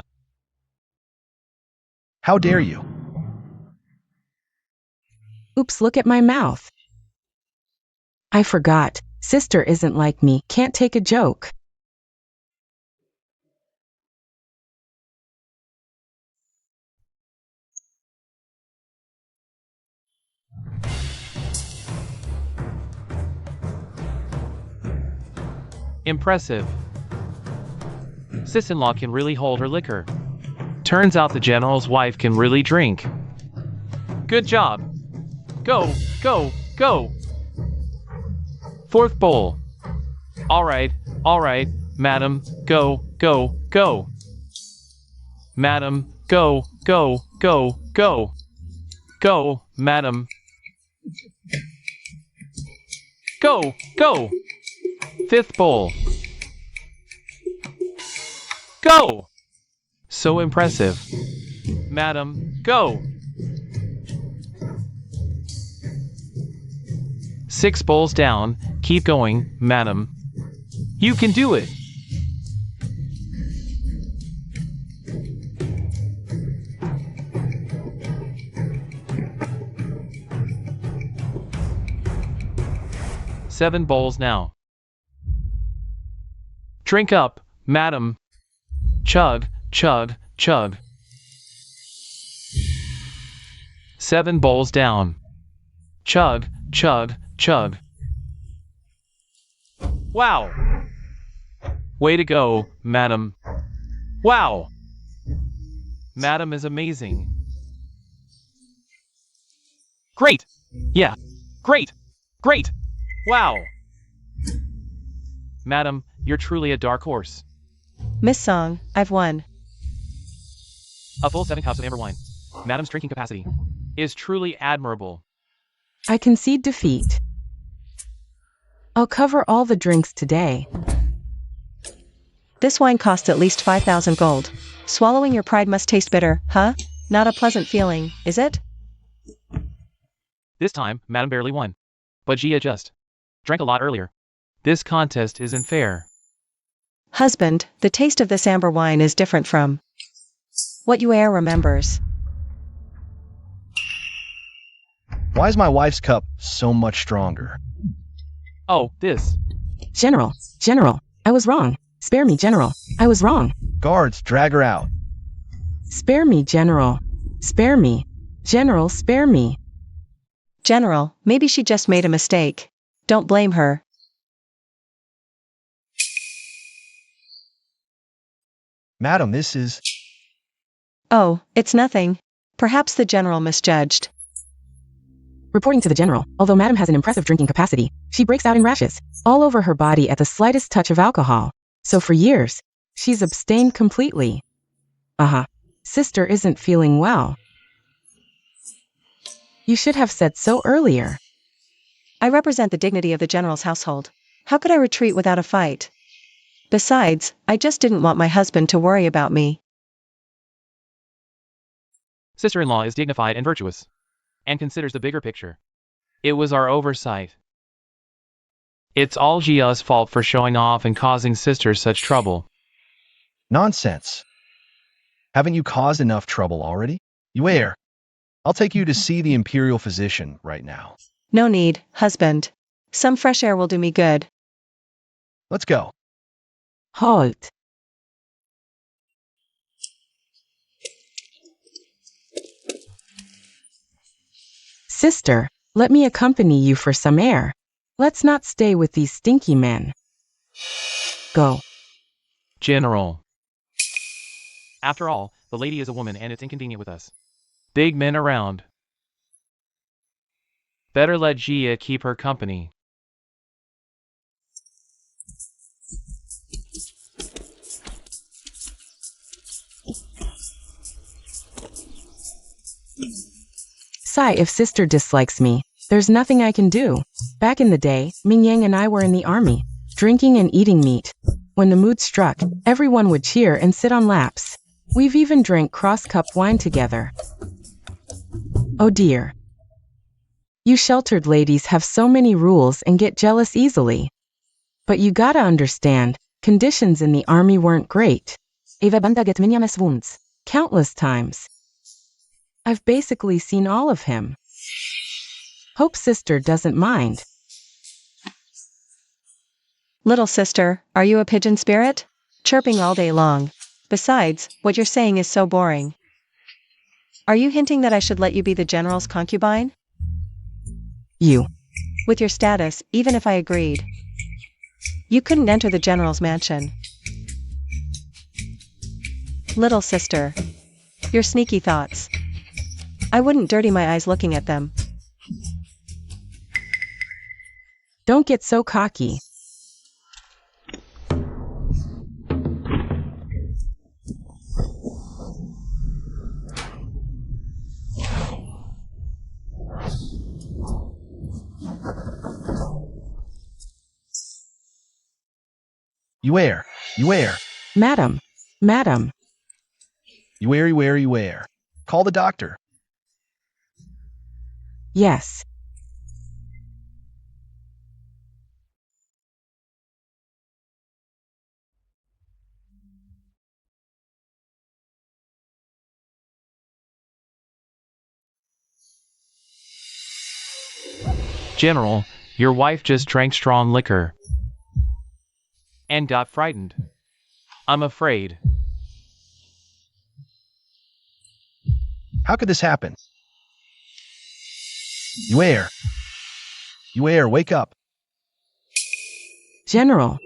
How dare you? Oops, look at my mouth. I forgot. Sister isn't like me, can't take a joke. Impressive. Sis-in-law can really hold her liquor. Turns out the general's wife can really drink. Good job. Go, go, go. 4th bowl. All right, madam, go, go, go. Madam, go, go, go, go. Go, madam. Go, go. 5th bowl. Go! So impressive. Madam, go! 6 bowls down. Keep going, madam. You can do it! Seven bowls now. Drink up, madam. Chug, chug, chug. 7 bowls down. Chug, chug, chug. Wow! Way to go, madam. Wow! Madam is amazing. Great! Yeah, great! Great! Wow! Madam, you're truly a dark horse. Miss Song, I've won. A full 7 cups of amber wine. Madam's drinking capacity is truly admirable. I concede defeat. I'll cover all the drinks today. This wine costs at least 5,000 gold. Swallowing your pride must taste bitter, huh? Not a pleasant feeling, is it? This time, Madam barely won. But Gia just drank a lot earlier. This contest isn't fair. Husband, the taste of this amber wine is different from what you remembers. Why is my wife's cup so much stronger? Oh, this. General, General, I was wrong. Spare me, General. I was wrong. Guards, drag her out. Spare me, General. Spare me. General, spare me. General, maybe she just made a mistake. Don't blame her. Madam, this is... Oh, it's nothing. Perhaps the General misjudged. Reporting to the General, although Madam has an impressive drinking capacity, she breaks out in rashes all over her body at the slightest touch of alcohol. So for years, she's abstained completely. Sister isn't feeling well. You should have said so earlier. I represent the dignity of the General's household. How could I retreat without a fight? Besides, I just didn't want my husband to worry about me. Sister-in-law is dignified and virtuous, and considers the bigger picture. It was our oversight. It's all Gia's fault for showing off and causing sister such trouble. Nonsense. Haven't you caused enough trouble already? You err. I'll take you to see the imperial physician right now. No need, husband. Some fresh air will do me good. Let's go. Halt. Sister, let me accompany you for some air. Let's not stay with these stinky men. Go. General. After all, the lady is a woman and it's inconvenient with us big men around. Better let Gia keep her company. Sigh, if sister dislikes me, there's nothing I can do. Back in the day, Mingyang and I were in the army, drinking and eating meat. When the mood struck, everyone would cheer and sit on laps. We've even drank cross-cup wine together. Oh dear. You sheltered ladies have so many rules and get jealous easily. But you gotta understand, conditions in the army weren't great. Countless times. I've basically seen all of him. Hope sister doesn't mind. Little sister, are you a pigeon spirit? Chirping all day long. Besides, what you're saying is so boring. Are you hinting that I should let you be the General's concubine? You. With your status, even if I agreed. You couldn't enter the General's mansion. Little sister. Your sneaky thoughts. I wouldn't dirty my eyes looking at them. Don't get so cocky. You err. You err. Madam. Madam. You err, you err, you err. Call the doctor. Yes. General, your wife just drank strong liquor and got frightened. I'm afraid. How could this happen? You err. You err, wake up. General.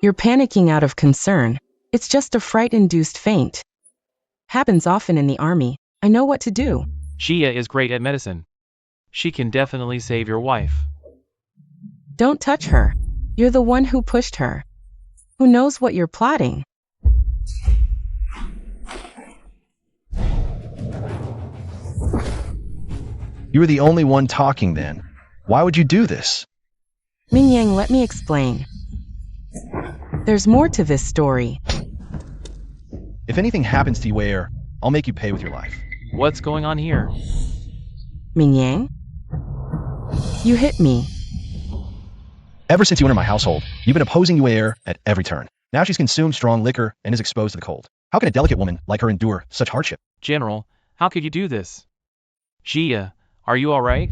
You're panicking out of concern. It's just a fright-induced faint. Happens often in the army. I know what to do. Gia is great at medicine. She can definitely save your wife. Don't touch her. You're the one who pushed her. Who knows what you're plotting? You were the only one talking then. Why would you do this? Mingyang, let me explain. There's more to this story. If anything happens to you, Ware, I'll make you pay with your life. What's going on here? Mingyang? You hit me. Ever since you entered my household, you've been opposing Uair at every turn. Now she's consumed strong liquor and is exposed to the cold. How can a delicate woman like her endure such hardship? General, how could you do this? Gia, are you alright?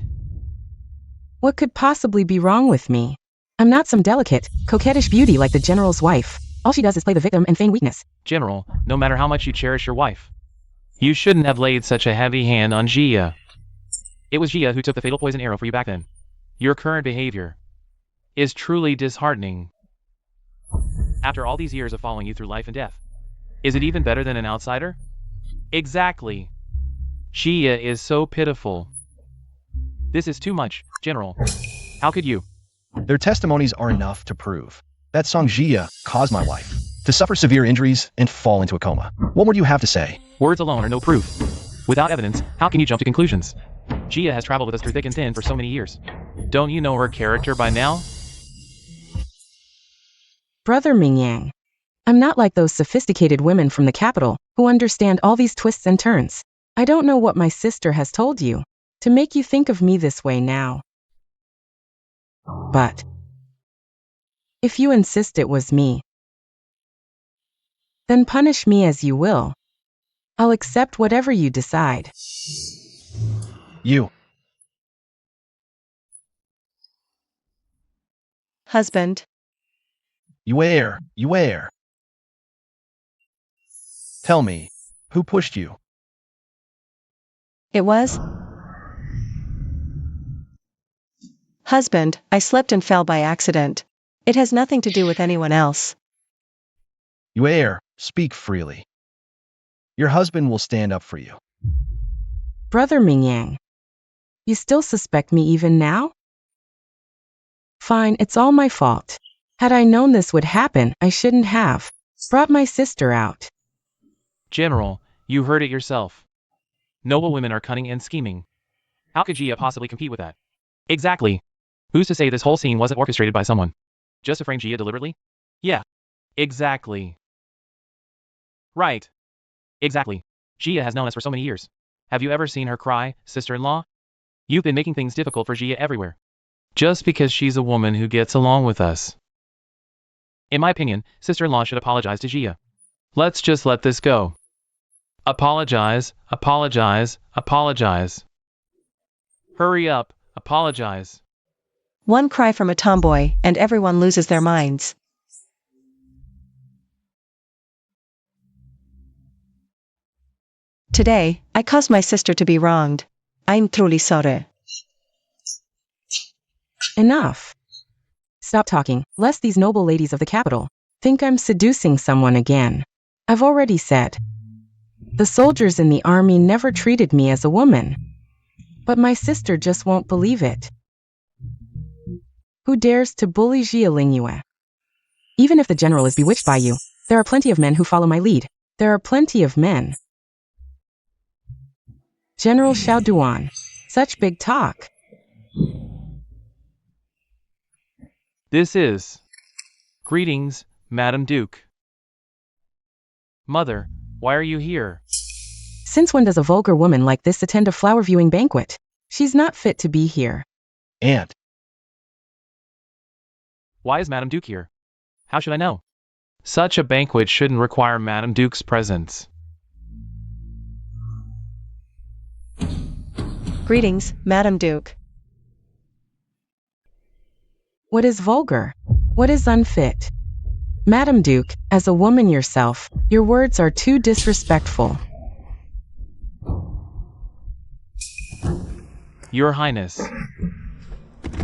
What could possibly be wrong with me? I'm not some delicate, coquettish beauty like the general's wife. All she does is play the victim and feign weakness. General, no matter how much you cherish your wife, you shouldn't have laid such a heavy hand on Gia. It was Gia who took the fatal poison arrow for you back then. Your current behavior is truly disheartening. After all these years of following you through life and death, is it even better than an outsider? Exactly. Gia is so pitiful. This is too much, General. How could you? Their testimonies are enough to prove that Song Jia caused my wife to suffer severe injuries and fall into a coma. What more do you have to say? Words alone are no proof. Without evidence, how can you jump to conclusions? Gia has traveled with us through thick and thin for so many years. Don't you know her character by now? Brother Mingyang, I'm not like those sophisticated women from the capital who understand all these twists and turns. I don't know what my sister has told you to make you think of me this way now. But if you insist it was me, then punish me as you will. I'll accept whatever you decide. You. Husband. Uair. Tell me, who pushed you? It was? Husband, I slipped and fell by accident. It has nothing to do with anyone else. Uair, speak freely. Your husband will stand up for you. Brother Mingyang, you still suspect me even now? Fine, it's all my fault. Had I known this would happen, I shouldn't have brought my sister out. General, you heard it yourself. Noble women are cunning and scheming. How could Gia possibly compete with that? Exactly. Who's to say this whole scene wasn't orchestrated by someone? Just to frame Gia deliberately? Yeah. Exactly. Right. Exactly. Gia has known us for so many years. Have you ever seen her cry, sister-in-law? You've been making things difficult for Gia everywhere. Just because she's a woman who gets along with us. In my opinion, sister-in-law should apologize to Gia. Let's just let this go. Apologize, apologize, apologize. Hurry up, apologize. One cry from a tomboy, and everyone loses their minds. Today, I caused my sister to be wronged. I'm truly sorry. Enough. Stop talking, lest these noble ladies of the capital think I'm seducing someone again. I've already said. The soldiers in the army never treated me as a woman. But my sister just won't believe it. Who dares to bully Jia Lingyue? Even if the general is bewitched by you, there are plenty of men who follow my lead. There are plenty of men. General Xiaoduan, such big talk. This is... Greetings, Madam Duke. Mother, why are you here? Since when does a vulgar woman like this attend a flower-viewing banquet? She's not fit to be here. And Why is Madam Duke here? How should I know? Such a banquet shouldn't require Madam Duke's presence. Greetings, Madam Duke. What is vulgar? What is unfit? Madam Duke, as a woman yourself, your words are too disrespectful. Your Highness.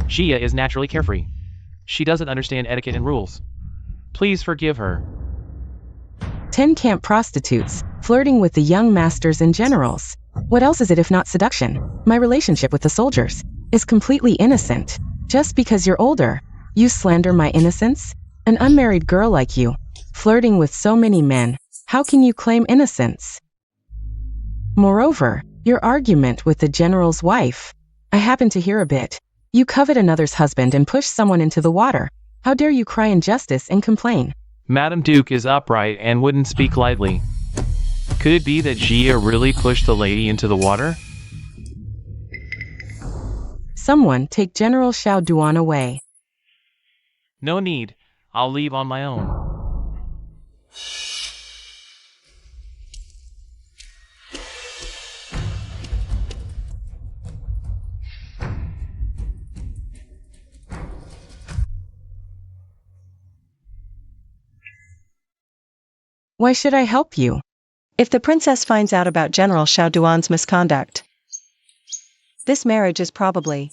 Gia is naturally carefree. She doesn't understand etiquette and rules. Please forgive her. 10 camp prostitutes, flirting with the young masters and generals. What else is it if not seduction? My relationship with the soldiers is completely innocent. Just because you're older, you slander my innocence? An unmarried girl like you, flirting with so many men, how can you claim innocence? Moreover, your argument with the general's wife. I happen to hear a bit. You covet another's husband and push someone into the water. How dare you cry injustice and complain? Madam Duke is upright and wouldn't speak lightly. Could it be that Gia really pushed the lady into the water? Someone take General Xiaoduan away. No need. I'll leave on my own. Why should I help you? If the princess finds out about General Xiaoduan's misconduct, this marriage is probably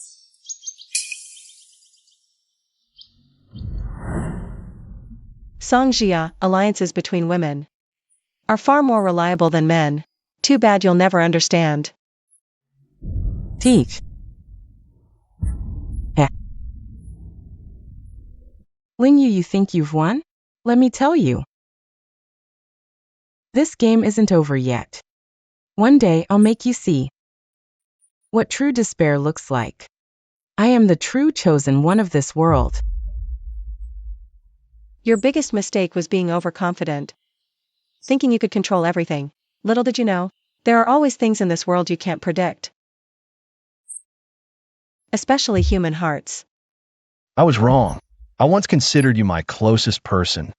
Songjia. Alliances between women are far more reliable than men. Too bad you'll never understand. Teach. Lingyu, you think you've won? Let me tell you. This game isn't over yet. One day I'll make you see what true despair looks like. I am the true chosen one of this world. Your biggest mistake was being overconfident, thinking you could control everything. Little did you know, there are always things in this world you can't predict. Especially human hearts. I was wrong. I once considered you my closest person,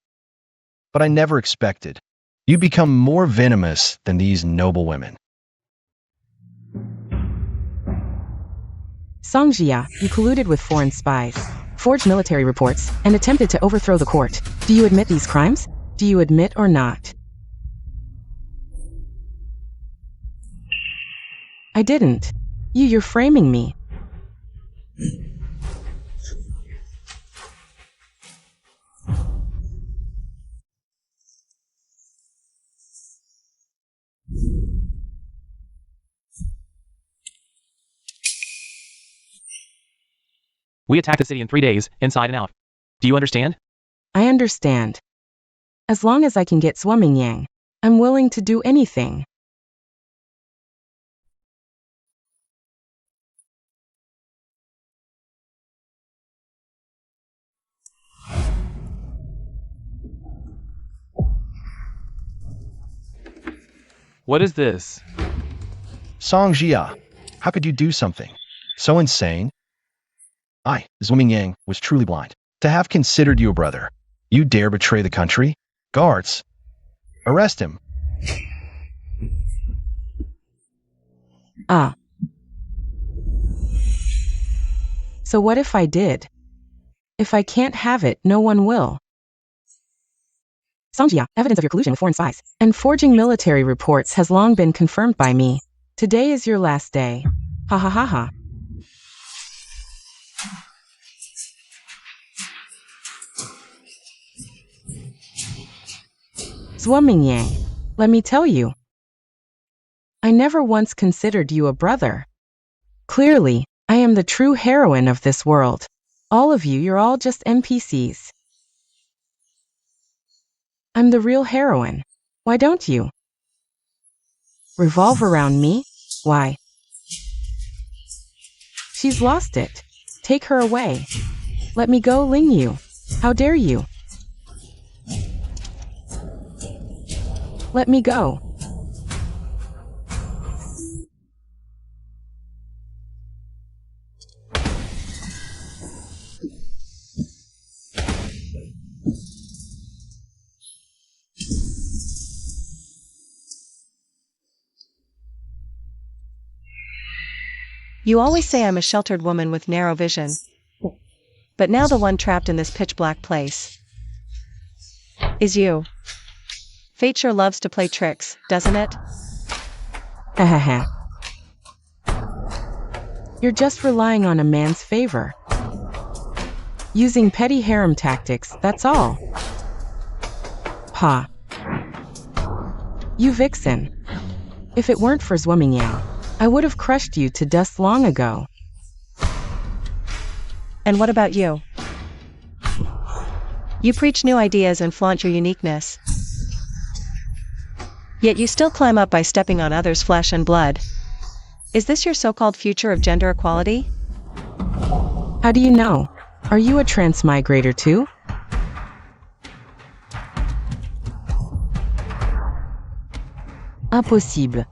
but I never expected you become more venomous than these noble women. Songjia, you colluded with foreign spies, forged military reports, and attempted to overthrow the court. Do you admit these crimes? Do you admit or not? I didn't. You're framing me. We attacked the city in 3 days, inside and out. Do you understand? I understand. As long as I can get Zhuomingyang, I'm willing to do anything. What is this? Songjia, how could you do something so insane? I, Zhuomingyang, was truly blind. To have considered you a brother, you dare betray the country? Guards, arrest him. Ah. So what if I did? If I can't have it, no one will. Songjia, evidence of your collusion with foreign spies and forging military reports has long been confirmed by me. Today is your last day. Ha ha ha ha. Zhuomingyang, let me tell you. I never once considered you a brother. Clearly, I am the true heroine of this world. All of you, you're all just NPCs. I'm the real heroine. Why don't you revolve around me? Why? She's lost it. Take her away. Let me go, Lingyu. How dare you? Let me go. You always say I'm a sheltered woman with narrow vision. But now the one trapped in this pitch-black place is you. Fate sure loves to play tricks, doesn't it? Hahaha. You're just relying on a man's favor. Using petty harem tactics, that's all. Ha. You vixen. If it weren't for Zhuomingyang, I would have crushed you to dust long ago. And what about you? You preach new ideas and flaunt your uniqueness. Yet you still climb up by stepping on others' flesh and blood. Is this your so-called future of gender equality? How do you know? Are you a transmigrator too? Impossible.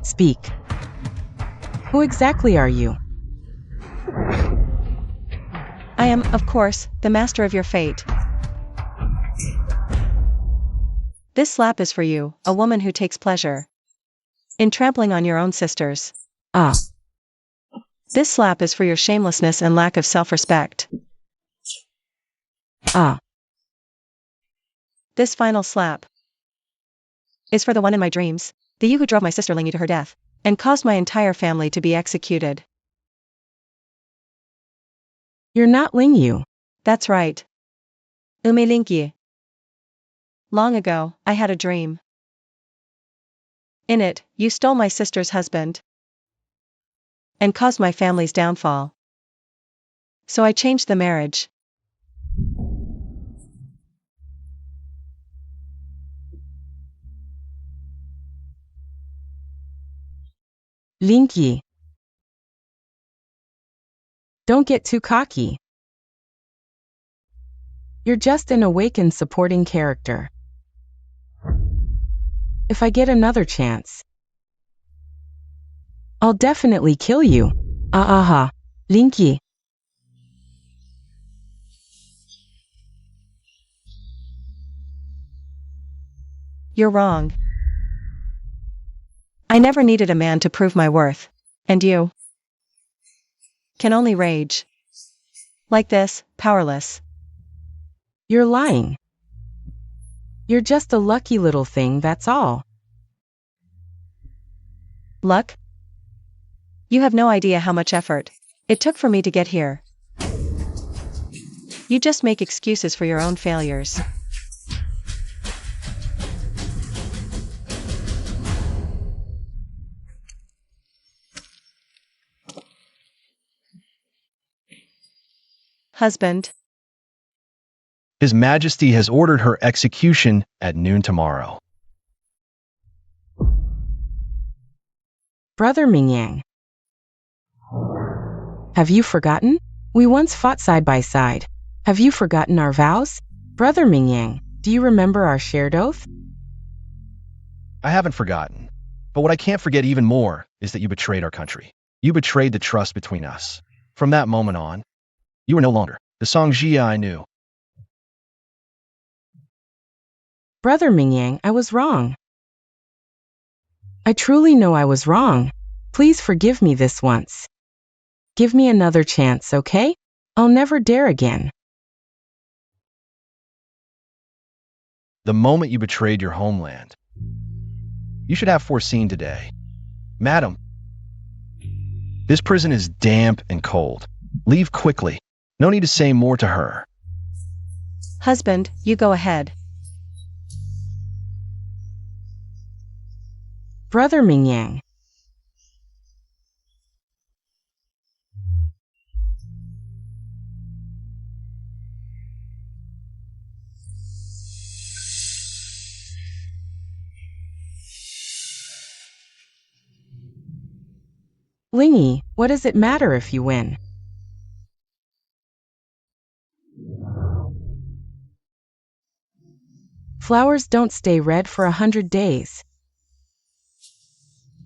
Speak. Who exactly are you? I am, of course, the master of your fate. This slap is for you, a woman who takes pleasure in trampling on your own sisters. Ah, This slap is for your shamelessness and lack of self-respect. ah. This final slap is for the one in my dreams, the you who drove my sister Lingy to her death, and caused my entire family to be executed. You're not Lingyu. That's right. Lingy. Long ago, I had a dream. In it, you stole my sister's husband and caused my family's downfall. So I changed the marriage. Linky. Don't get too cocky. You're just an awakened supporting character. If I get another chance, I'll definitely kill you. Aha, Linky. You're wrong. I never needed a man to prove my worth. And you can only rage. Like this, powerless. You're lying. You're just a lucky little thing, that's all. Luck? You have no idea how much effort it took for me to get here. You just make excuses for your own failures. Husband. His Majesty has ordered her execution at noon tomorrow. Brother Mingyang. Have you forgotten? We once fought side by side. Have you forgotten our vows? Brother Mingyang, do you remember our shared oath? I haven't forgotten. But what I can't forget even more is that you betrayed our country. You betrayed the trust between us. From that moment on, you were no longer the Song Jia I knew. Brother Mingyang, I was wrong. I truly know I was wrong. Please forgive me this once. Give me another chance, okay? I'll never dare again. The moment you betrayed your homeland, you should have foreseen today. Madam, this prison is damp and cold. Leave quickly. No need to say more to her. Husband, you go ahead. Brother Mingyang. Lingy, what does it matter if you win? Flowers don't stay red for 100 days.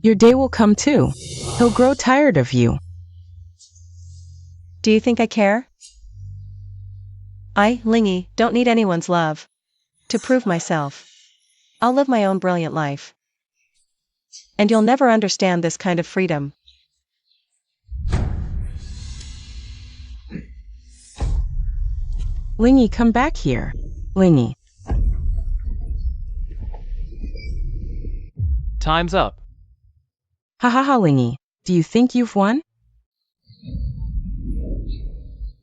Your day will come too. He'll grow tired of you. Do you think I care? I, Lingy, don't need anyone's love to prove myself. I'll live my own brilliant life. And you'll never understand this kind of freedom. Lingy, come back here. Lingy. Time's up. Ha ha ha, Lingy. Do you think you've won?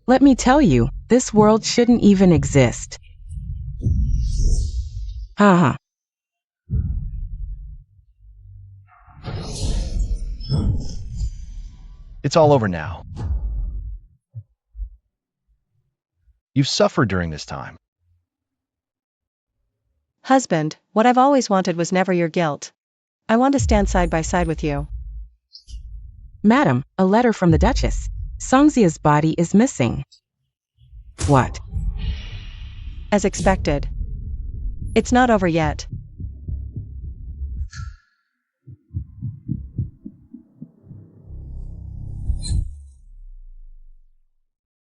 Let me tell you, this world shouldn't even exist. Ha ha. It's all over now. You've suffered during this time. Husband, what I've always wanted was never your guilt. I want to stand side by side with you. Madam, a letter from the Duchess. Songzia's body is missing. What? As expected. It's not over yet.